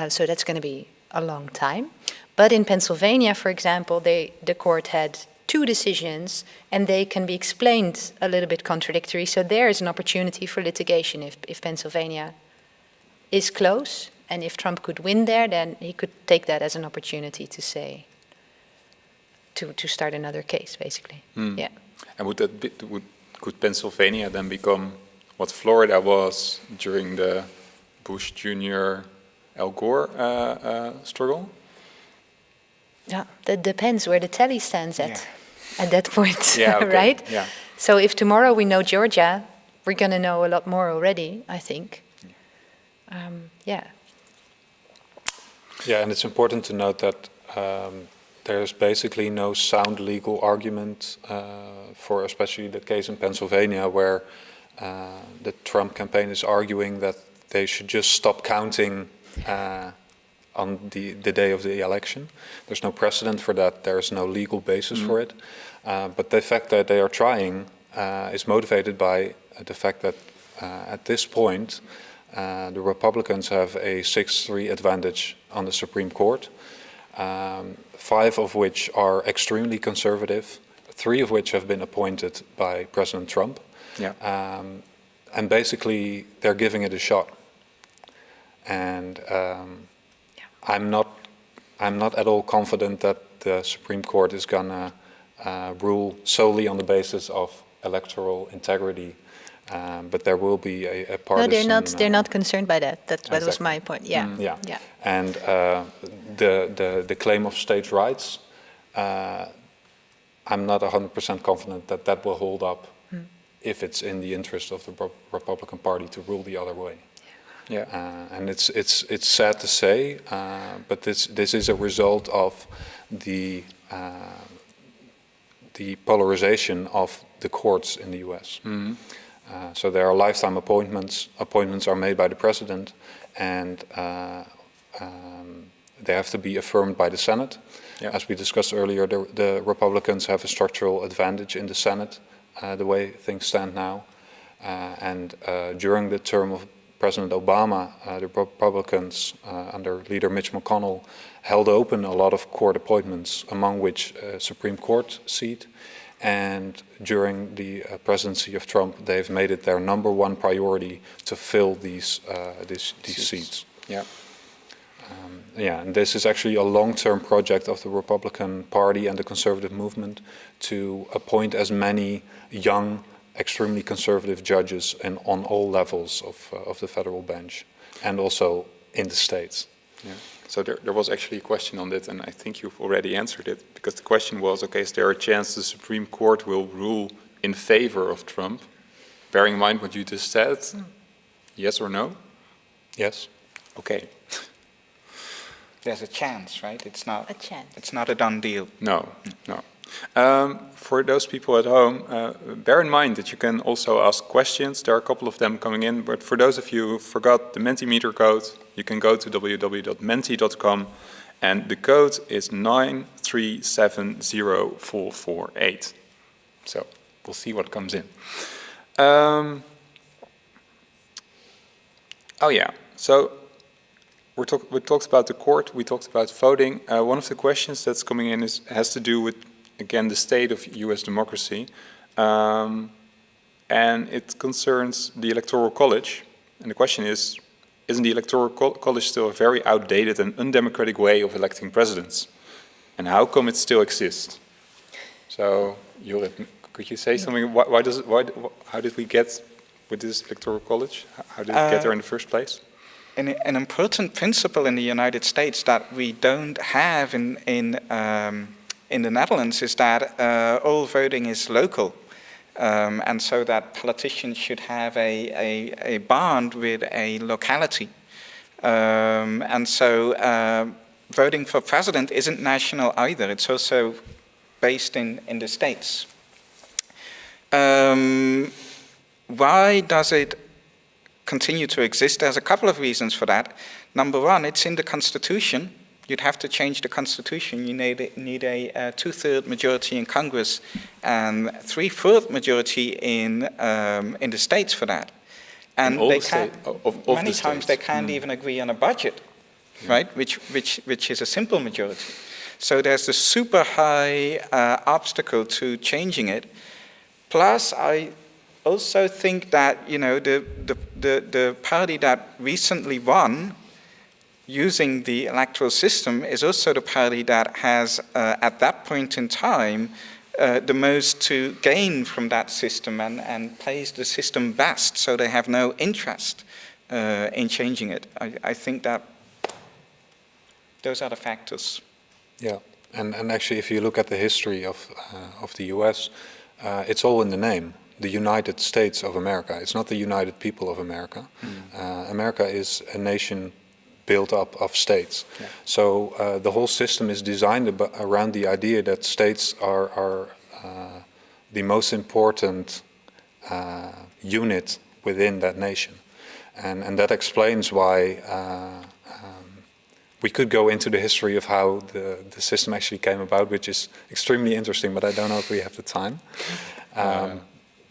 So that's going to be a long time. But in Pennsylvania, for example, the court had 2 decisions, and they can be explained a little bit contradictory. So there is an opportunity for litigation if Pennsylvania is close, and if Trump could win there, then he could take that as an opportunity to say, to start another case, basically. Yeah. And could Pennsylvania then become what Florida was during the Bush Jr. Al Gore struggle? Yeah, that depends where the tally stands at that point, right? Yeah. So if tomorrow we know Georgia, we're going to know a lot more already, I think. Yeah, and it's important to note that there's basically no sound legal argument for especially the case in Pennsylvania, where the Trump campaign is arguing that they should just stop counting on the day of the election. There's no precedent for that. There's no legal basis for it. But the fact that they are trying is motivated by the fact that at this point, the Republicans have a 6-3 advantage on the Supreme Court. 5 of which are extremely conservative, 3 of which have been appointed by President Trump. And basically, they're giving it a shot. And I'm not at all confident that the Supreme Court is gonna rule solely on the basis of electoral integrity, but there will be a partisan... No, they're not concerned by that. That was Exactly. my point, yeah. Yeah. Yeah. And the claim of states' rights, I'm not 100% confident that that will hold up if it's in the interest of the Republican Party to rule the other way. Yeah. And it's sad to say, but this is a result of the polarization of the courts in the U.S. So there are lifetime appointments. Appointments are made by the president, and they have to be affirmed by the Senate. Yeah. As we discussed earlier, the Republicans have a structural advantage in the Senate, the way things stand now. And during the term of President Obama, the Republicans under leader Mitch McConnell held open a lot of court appointments, among which a Supreme Court seat. And during the presidency of Trump, they've made it their #1 priority to fill these seats. Yeah. Yeah, and this is actually a long-term project of the Republican Party and the conservative movement to appoint as many young, extremely conservative judges on all levels of the federal bench, and also in the states. Yeah. So there was actually a question on that, and I think you've already answered it, because the question was, okay, is there a chance the Supreme Court will rule in favor of Trump? Bearing in mind what you just said, yes or no? Yes. Okay. There's a chance, right? It's not A chance. It's not a done deal. No, no. For those people at home, bear in mind that you can also ask questions. There are a couple of them coming in, but for those of you who forgot the Mentimeter code, you can go to www.menti.com, and the code is 9370448. So we'll see what comes in. Oh yeah, so we talked about the court, we talked about voting. One of the questions that's coming in has to do with, again, the state of US democracy. And it concerns the Electoral College. And the question is, isn't the Electoral College still a very outdated and undemocratic way of electing presidents? And how come it still exists? So, Jorrit, could you say something? How did we get with this Electoral College? How did it get there in the first place? An important principle in the United States that we don't have in the Netherlands is that all voting is local, and so that politicians should have a bond with a locality, and so voting for president isn't national either. It's also based in the states. Why does it continue to exist? There's a couple of reasons for that. Number one, it's in the Constitution. You'd have to change the Constitution. You need a 2/3 majority in Congress and 3/4 majority in the states for that. And they can't. Many times they can't even agree on a budget, right? Which is a simple majority. So there's a super high obstacle to changing it. Plus, I also think that, you know, the party that recently won using the electoral system is also the party that has, at that point in time, the most to gain from that system and plays the system best, so they have no interest in changing it. I think that those are the factors. Yeah, and actually, if you look at the history of the US, it's all in the name. The United States of America. It's not the United People of America. America is a nation built up of states. Yeah. So the whole system is designed around the idea that states are the most important unit within that nation. And that explains why we could go into the history of how the system actually came about, which is extremely interesting, but I don't know if we have the time.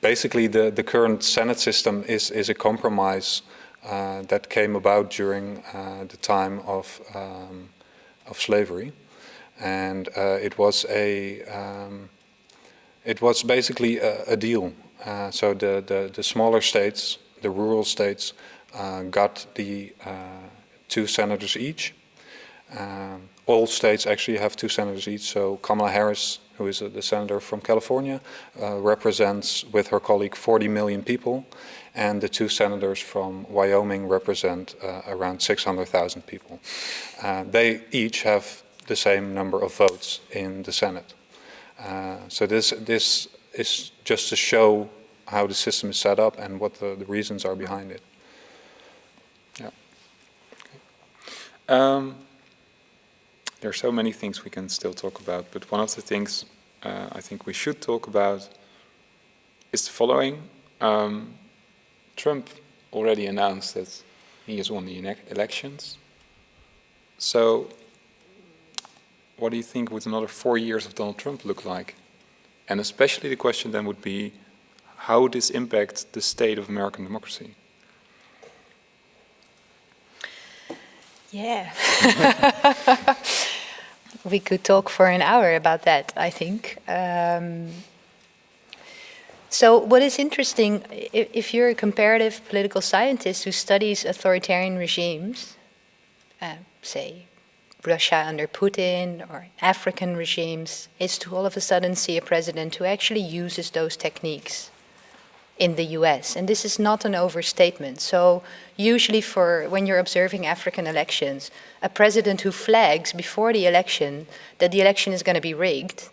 Basically, the current Senate system is a compromise that came about during the time of slavery, and it was basically a deal. So the smaller states, the rural states, got the 2 senators each. All states actually have 2 senators each. So Kamala Harris, who is the senator from California, represents with her colleague 40 million people, and the two senators from Wyoming represent around 600,000 people. They each have the same number of votes in the Senate. So this is just to show how the system is set up and what the reasons are behind it. Yeah. There are so many things we can still talk about, but one of the things I think we should talk about is the following. Trump already announced that he has won the elections. So what do you think would another 4 years of Donald Trump look like? And especially the question then would be, how would this impact the state of American democracy? Yeah. We could talk for an hour about that, I think. So what is interesting, if you're a comparative political scientist who studies authoritarian regimes, say Russia under Putin or African regimes, is to all of a sudden see a president who actually uses those techniques in the US. And this is not an overstatement. So usually for when you're observing African elections, a president who flags before the election that the election is going to be rigged,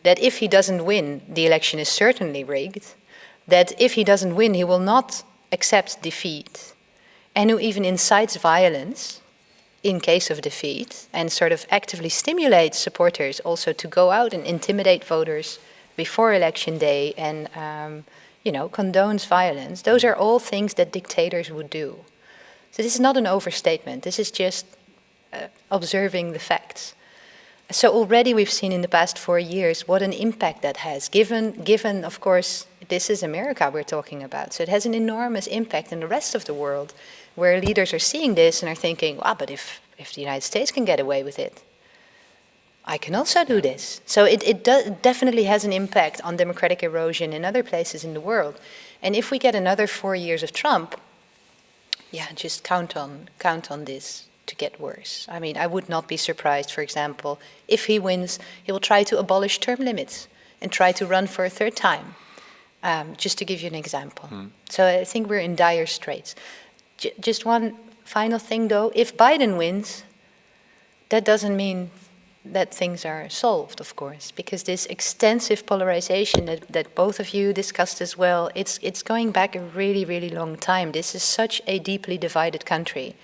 that if he doesn't win, the election is certainly rigged, that if he doesn't win, he will not accept defeat, and who even incites violence in case of defeat and sort of actively stimulates supporters also to go out and intimidate voters before election day and condones violence. Those are all things that dictators would do. So this is not an overstatement. This is just observing the facts. So already we've seen in the past 4 years what an impact that has, given of course, this is America we're talking about. So it has an enormous impact in the rest of the world, where leaders are seeing this and are thinking, wow, but if the United States can get away with it, I can also do this. So it definitely has an impact on democratic erosion in other places in the world. And if we get another 4 years of Trump, yeah, just count on this to get worse. I mean, I would not be surprised, for example, if he wins, he will try to abolish term limits and try to run for a third time, just to give you an example. So I think we're in dire straits. Just one final thing, though. If Biden wins, that doesn't mean that things are solved, of course, because this extensive polarization that both of you discussed as well, it's going back a really, really long time. This is such a deeply divided country,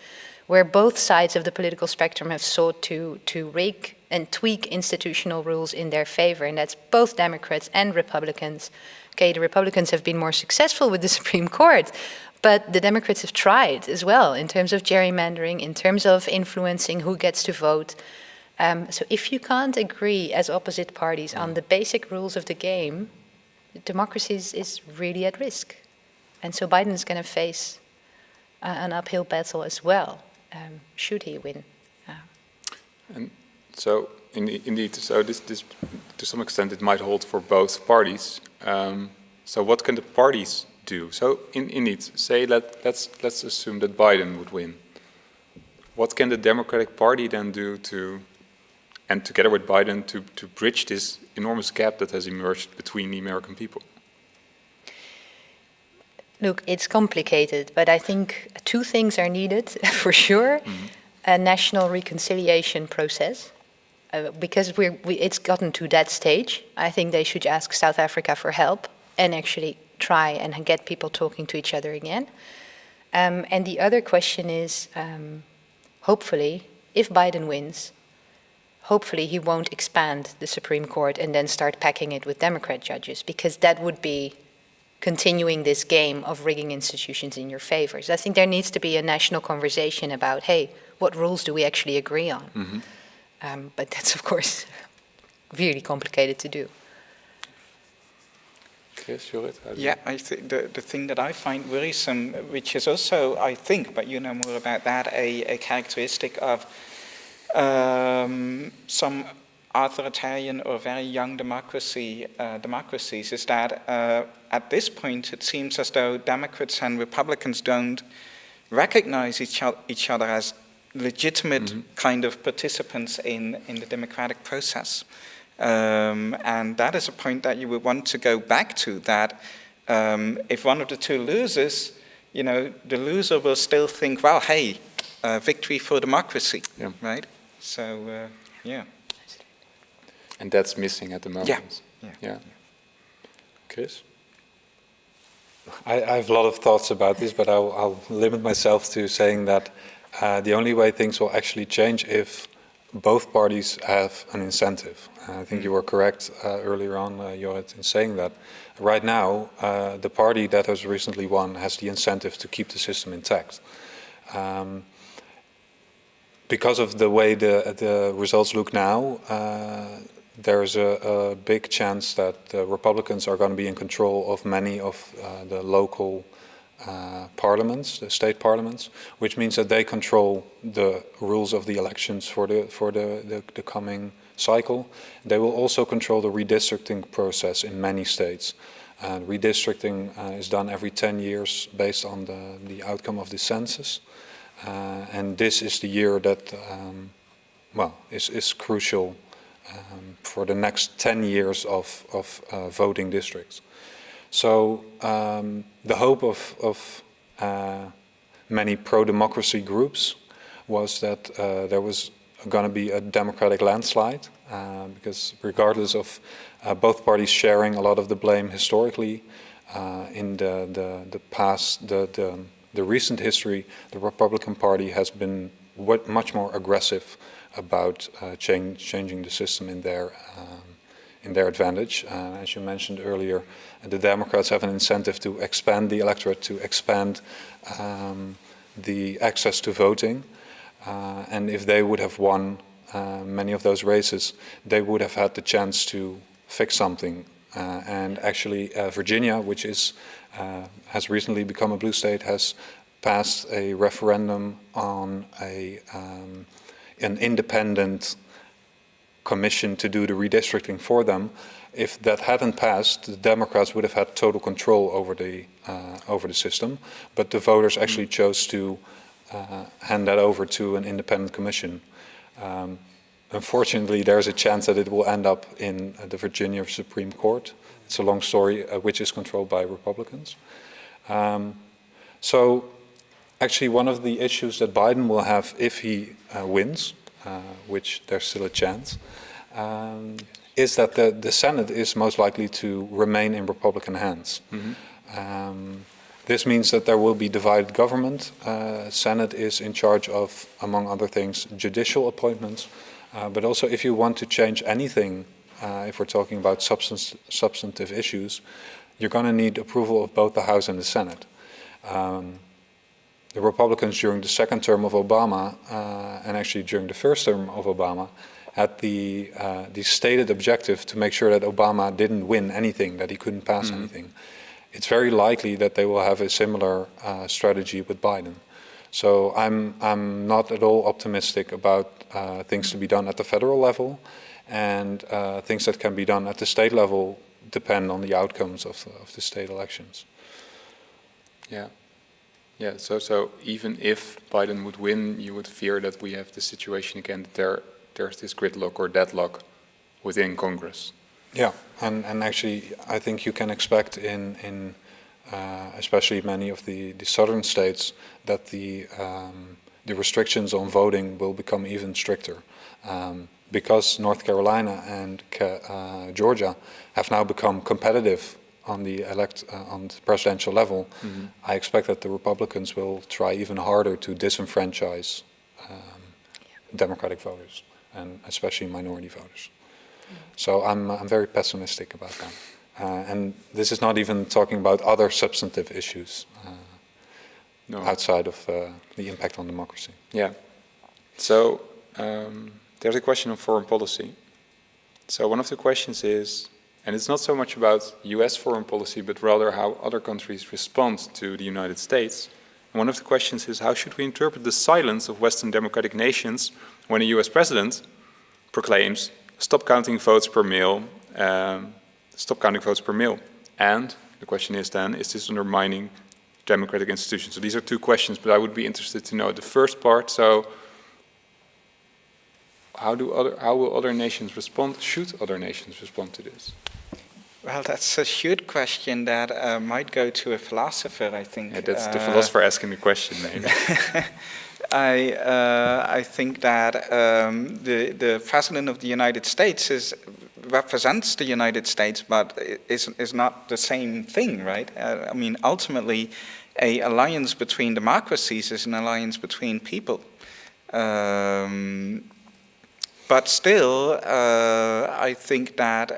where both sides of the political spectrum have sought to rig and tweak institutional rules in their favor, and that's both Democrats and Republicans. Okay, the Republicans have been more successful with the Supreme Court, but the Democrats have tried as well in terms of gerrymandering, in terms of influencing who gets to vote. So if you can't agree as opposite parties on the basic rules of the game, democracy is really at risk. And so Biden is going to face an uphill battle as well, should he win. And so indeed, so this to some extent it might hold for both parties. So what can the parties do? So indeed, say let's assume that Biden would win. What can the Democratic Party then do and together with Biden, to bridge this enormous gap that has emerged between the American people? Look, it's complicated, but I think two things are needed for sure. A national reconciliation process, because it's gotten to that stage. I think they should ask South Africa for help and actually try and get people talking to each other again. And the other question is, hopefully, if Biden wins, hopefully he won't expand the Supreme Court and then start packing it with Democrat judges, because that would be continuing this game of rigging institutions in your favor. So I think there needs to be a national conversation about, hey, what rules do we actually agree on? But that's, of course, really complicated to do. Chris, Jorrit? Yeah, I think the thing that I find worrisome, which is also, I think, but you know more about that, a characteristic of some authoritarian or very young democracies, is that at this point it seems as though Democrats and Republicans don't recognize each other as legitimate kind of participants in the democratic process. And that is a point that you would want to go back to, that if one of the two loses, the loser will still think, well, hey, victory for democracy, right? So, yeah. And that's missing at the moment. Yeah. Chris? I have a lot of thoughts about this, but I'll limit myself to saying that the only way things will actually change if both parties have an incentive. I think you were correct earlier on, Jorrit, in saying that. Right now, the party that has recently won has the incentive to keep the system intact. Because of the way the results look now, there's a big chance that the Republicans are going to be in control of many of the local parliaments, the state parliaments, which means that they control the rules of the elections for the coming cycle. They will also control the redistricting process in many states. Redistricting is done every 10 years based on the outcome of the census. And this is the year that, is crucial for the next 10 years of voting districts. So the hope of many pro-democracy groups was that there was going to be a democratic landslide, because regardless of both parties sharing a lot of the blame historically, in the past, the recent history, the Republican Party has been much more aggressive about changing the system in their advantage. As you mentioned earlier, the Democrats have an incentive to expand the electorate, to expand the access to voting. And if they would have won many of those races, they would have had the chance to fix something. And actually, Virginia, which has recently become a blue state, has passed a referendum on an independent commission to do the redistricting for them. If that hadn't passed, the Democrats would have had total control over the system, but the voters actually chose to hand that over to an independent commission. Unfortunately, there's a chance that it will end up in the Virginia Supreme Court. It's a long story, which is controlled by Republicans. So actually one of the issues that Biden will have if he wins, which there's still a chance, is that the Senate is most likely to remain in Republican hands. This means that there will be divided government. Senate is in charge of, among other things, judicial appointments. But also if you want to change anything, if we're talking about substantive issues, you're going to need approval of both the House and the Senate. The Republicans during the second term of Obama, and actually during the first term of Obama, had the stated objective to make sure that Obama didn't win anything, that he couldn't pass anything. It's very likely that they will have a similar strategy with Biden. So I'm not at all optimistic about things to be done at the federal level, and things that can be done at the state level depend on the outcomes of the state elections. Yeah. So even if Biden would win, you would fear that we have the situation again that there's this gridlock or deadlock within Congress. Yeah, and actually, I think you can expect in especially many of the southern states that the restrictions on voting will become even stricter, because North Carolina and Georgia have now become competitive on the presidential level. I expect that the Republicans will try even harder to disenfranchise Democratic voters, and especially minority voters. So I'm very pessimistic about that. And this is not even talking about other substantive issues outside of the impact on democracy. Yeah. So there's a question on foreign policy. So one of the questions is, and it's not so much about US foreign policy, but rather how other countries respond to the United States. And one of the questions is, how should we interpret the silence of Western democratic nations when a US president proclaims, stop counting votes per mail, And the question is then, is this undermining democratic institutions? So these are two questions, but I would be interested to know the first part. So how will other nations respond? Should other nations respond to this? Well, that's a huge question that might go to a philosopher, I think. Yeah, that's the philosopher asking the question, maybe. I think that the President of the United States represents the United States, but is not the same thing, right? I mean, ultimately, an alliance between democracies is an alliance between people. But still, I think that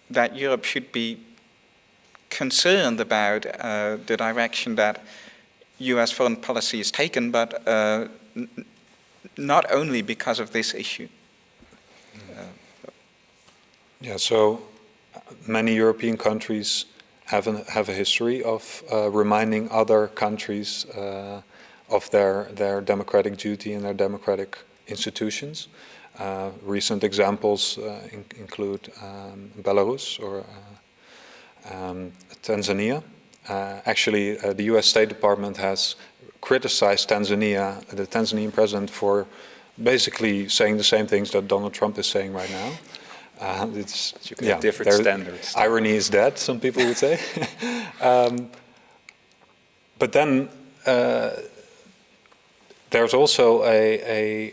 that Europe should be concerned about the direction that U.S. foreign policy is taken, but not only because of this issue. Yeah, so many European countries have a history of reminding other countries of their democratic duty and their democratic institutions. Recent examples include Belarus or Tanzania. Actually, the US State Department has criticized Tanzania, the Tanzanian president, for basically saying the same things that Donald Trump is saying right now. You can have different standards. Irony is dead, some people would say. But then there's also a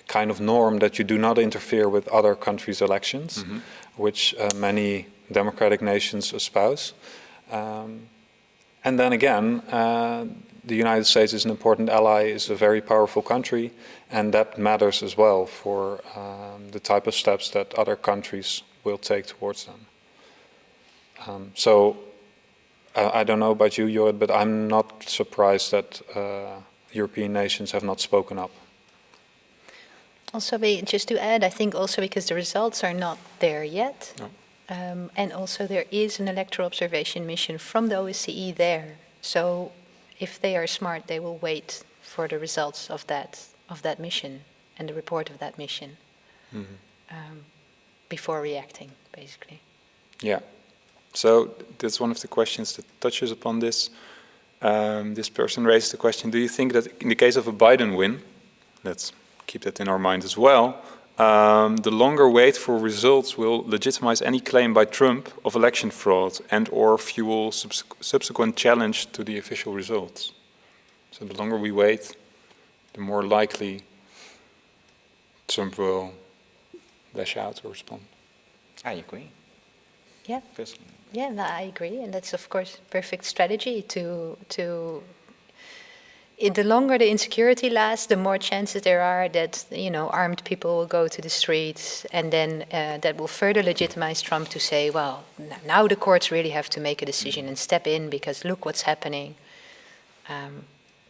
kind of norm that you do not interfere with other countries' elections, which many democratic nations espouse. And then again, the United States is an important ally, is a very powerful country, and that matters as well for the type of steps that other countries will take towards them. So I don't know about you, Jorrit, but I'm not surprised that European nations have not spoken up. Also, just to add, I think also because the results are not there yet. No. And also there is an electoral observation mission from the OSCE there. So if they are smart, they will wait for the results of that mission and the report of that mission before reacting, basically. Yeah. So that's one of the questions that touches upon this. This person raised the question, do you think that in the case of a Biden win, let's keep that in our mind as well, the longer wait for results will legitimize any claim by Trump of election fraud and or fuel subsequent challenge to the official results? So the longer we wait, the more likely Trump will lash out or respond. I agree. Yeah. Personally. Yeah, no, I agree, and that's of course perfect strategy the longer the insecurity lasts, the more chances there are that armed people will go to the streets, and then that will further legitimize Trump to say, well, now the courts really have to make a decision and step in because look what's happening.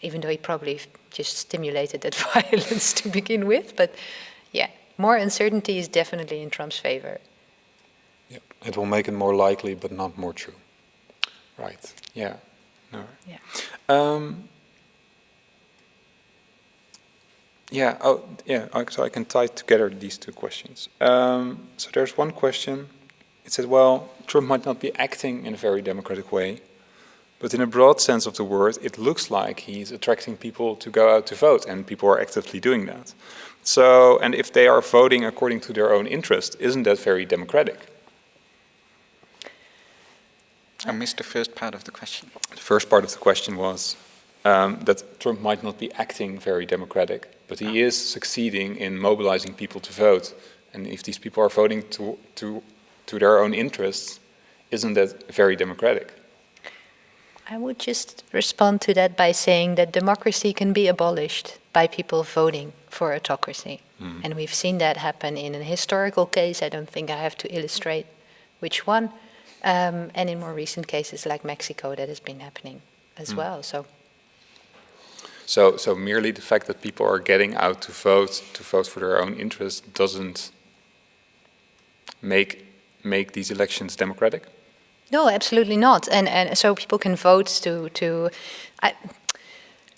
Even though he probably just stimulated that violence to begin with, but yeah, more uncertainty is definitely in Trump's favor. Yeah, it will make it more likely, but not more true. Right. Yeah. No. Yeah. Yeah. Oh, yeah. So I can tie together these two questions. So there's one question. It said, well, Trump might not be acting in a very democratic way, but in a broad sense of the word, it looks like he's attracting people to go out to vote, and people are actively doing that. So, and if they are voting according to their own interest, isn't that very democratic? I missed the first part of the question. The first part of the question was that Trump might not be acting very democratic, but he is succeeding in mobilizing people to vote. And if these people are voting to their own interests, isn't that very democratic? I would just respond to that by saying that democracy can be abolished by people voting for autocracy. And we've seen that happen in a historical case. I don't think I have to illustrate which one. And in more recent cases like Mexico, that has been happening as well. So merely the fact that people are getting out to vote for their own interests doesn't make these elections democratic? No, absolutely not. And so people can vote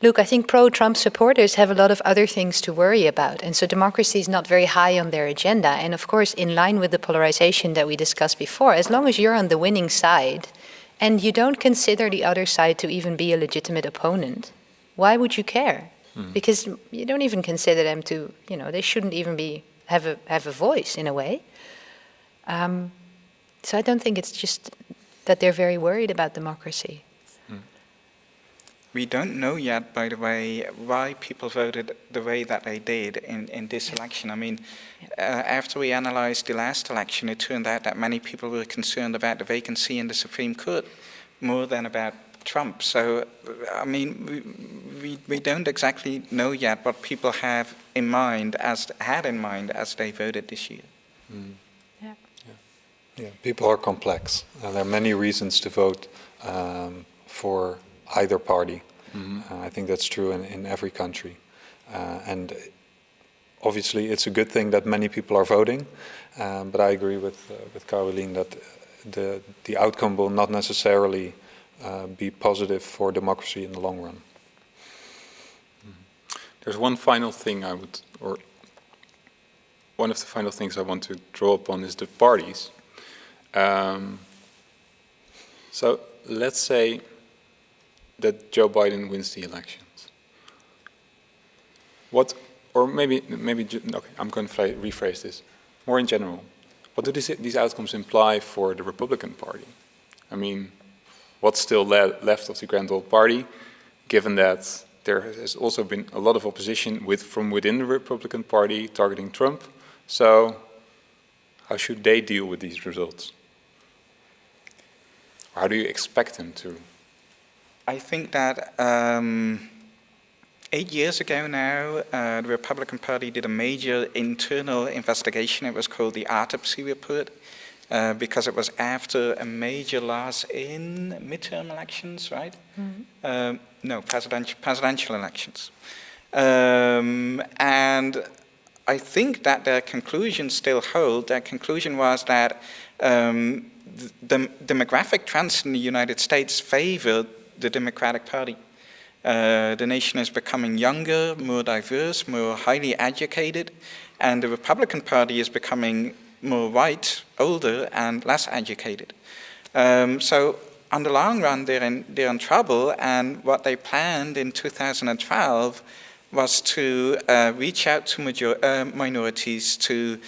Look, I think pro-Trump supporters have a lot of other things to worry about. And so democracy is not very high on their agenda. And of course, in line with the polarization that we discussed before, as long as you're on the winning side and you don't consider the other side to even be a legitimate opponent, why would you care? because you don't even consider them to, they shouldn't even have a voice in a way. So I don't think it's just that they're very worried about democracy. We don't know yet, by the way, why people voted the way that they did in this election. I mean, after we analyzed the last election, it turned out that many people were concerned about the vacancy in the Supreme Court more than about Trump. So, I mean, we don't exactly know yet what people had in mind as they voted this year. Yeah, people are complex, and there are many reasons to vote for either party. I think that's true in every country. And obviously it's a good thing that many people are voting, but I agree with Carolien that the outcome will not necessarily be positive for democracy in the long run. There's one final thing one of the final things I want to draw upon is the parties. So let's say that Joe Biden wins the elections. Okay, I'm going to rephrase this. More in general, what do these outcomes imply for the Republican Party? I mean, what's still left of the grand old party, given that there has also been a lot of opposition from within the Republican Party targeting Trump. So how should they deal with these results? How do you expect them to? I think that 8 years ago now, the Republican Party did a major internal investigation. It was called the Autopsy Report, because it was after a major loss in midterm elections, right? No, presidential elections. And I think that their conclusion still hold. Their conclusion was that the demographic trends in the United States favored the Democratic Party. The nation is becoming younger, more diverse, more highly educated, and the Republican Party is becoming more white, older, and less educated. So on the long run, they're in trouble, and what they planned in 2012 was to reach out to minorities, to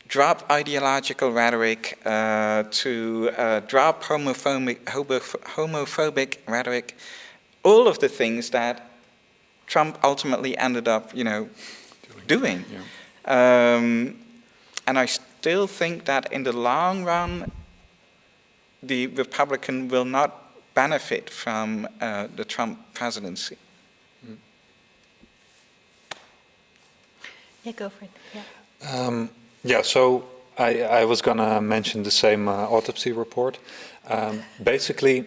drop ideological rhetoric, to drop homophobic rhetoric, all of the things that Trump ultimately ended up, doing. Yeah. And I still think that in the long run, the Republican will not benefit from the Trump presidency. Yeah, go for it. Yeah. So I was going to mention the same autopsy report. Basically,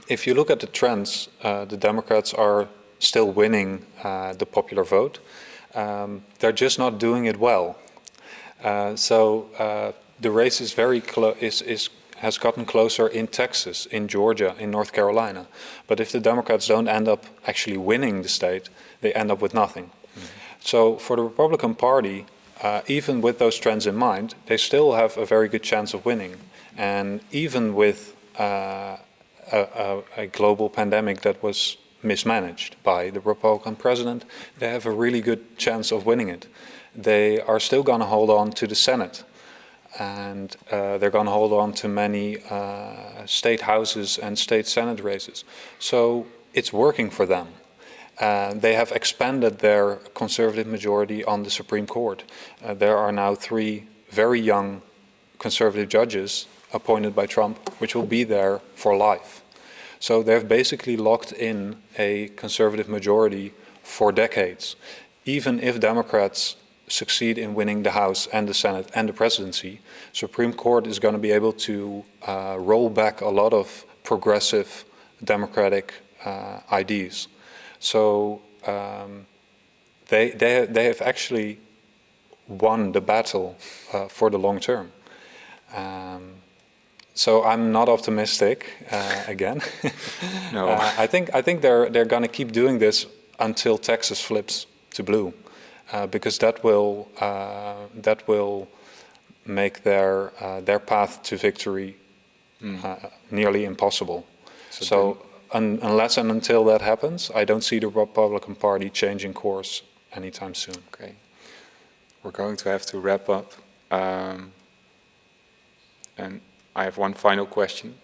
if you look at the trends, the Democrats are still winning the popular vote. They're just not doing it well. So the race is has gotten closer in Texas, in Georgia, in North Carolina. But if the Democrats don't end up actually winning the state, they end up with nothing. So for the Republican Party, even with those trends in mind, they still have a very good chance of winning. And even with a global pandemic that was mismanaged by the Republican president, they have a really good chance of winning it. They are still going to hold on to the Senate, and they're going to hold on to many state houses and state Senate races. So it's working for them. They have expanded their conservative majority on the Supreme Court. There are now 3 very young conservative judges appointed by Trump, which will be there for life. So they've basically locked in a conservative majority for decades. Even if Democrats succeed in winning the House and the Senate and the presidency, Supreme Court is going to be able to roll back a lot of progressive democratic ideas. So they have actually won the battle for the long term. So I'm not optimistic again. No. I think they're going to keep doing this until Texas flips to blue, because that will make their path to victory nearly impossible. So unless and until that happens, I don't see the Republican Party changing course anytime soon. Okay. We're going to have to wrap up. And I have one final question,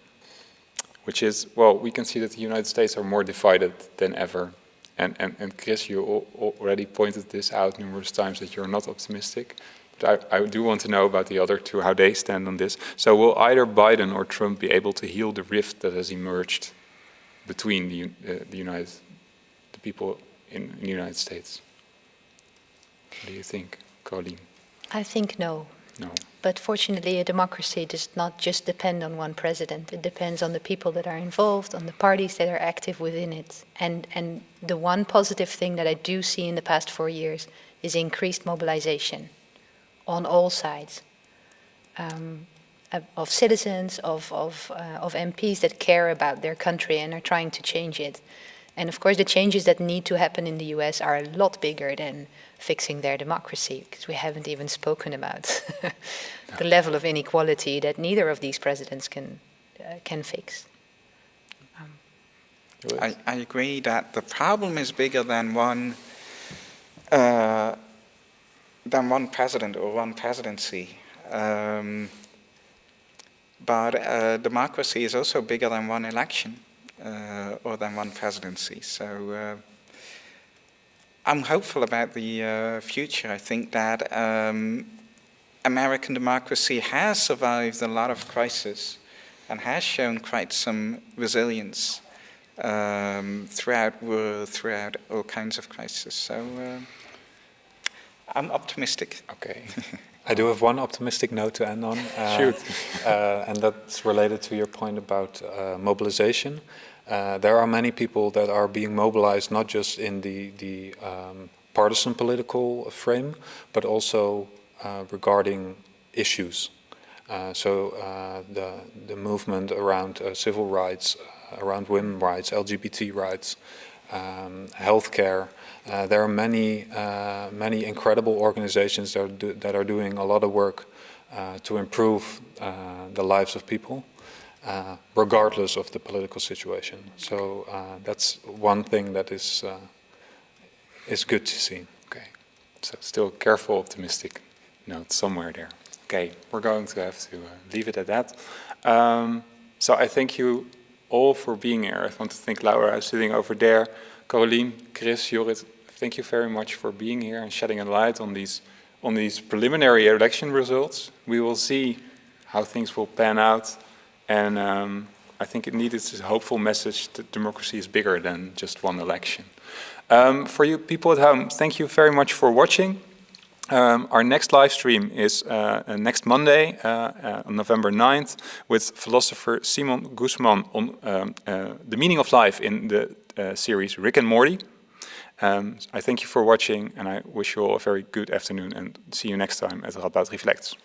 which is, well, we can see that the United States are more divided than ever. And Chris, you already pointed this out numerous times that you're not optimistic. But I do want to know about the other two, how they stand on this. So will either Biden or Trump be able to heal the rift that has emerged between the people in the United States? What do you think, Carolien? I think no. No. But fortunately, a democracy does not just depend on one president. It depends on the people that are involved, on the parties that are active within it. And the one positive thing that I do see in the past 4 years is increased mobilization on all sides of citizens, of MPs that care about their country and are trying to change it. And of course, the changes that need to happen in the US are a lot bigger than fixing their democracy, because we haven't even spoken about the level of inequality that neither of these presidents can fix. I agree that the problem is bigger than one president or one presidency. But democracy is also bigger than one election or than one presidency. So I'm hopeful about the future. I think that American democracy has survived a lot of crises and has shown quite some resilience throughout war, throughout all kinds of crises. So I'm optimistic. Okay. I do have one optimistic note to end on. Shoot. And that's related to your point about mobilization. There are many people that are being mobilized, not just in the partisan political frame, but also regarding issues. So the movement around civil rights, around women's rights, LGBT rights, healthcare. There are many incredible organizations that are doing a lot of work to improve the lives of people, regardless of the political situation. So that's one thing that is good to see. Okay, so still careful, optimistic note somewhere there. Okay, we're going to have to leave it at that. So I thank you all for being here. I want to thank Laura sitting over there, Carolien, Chris, Jorrit. Thank you very much for being here and shedding a light on these preliminary election results. We will see how things will pan out, and I think it needed a hopeful message that democracy is bigger than just one election. For you people at home, thank you very much for watching. Our next live stream is next Monday, on November 9th, with philosopher Simon Guzman on the meaning of life in the series Rick and Morty. I thank you for watching, and I wish you all a very good afternoon, and see you next time at Radboud Reflects.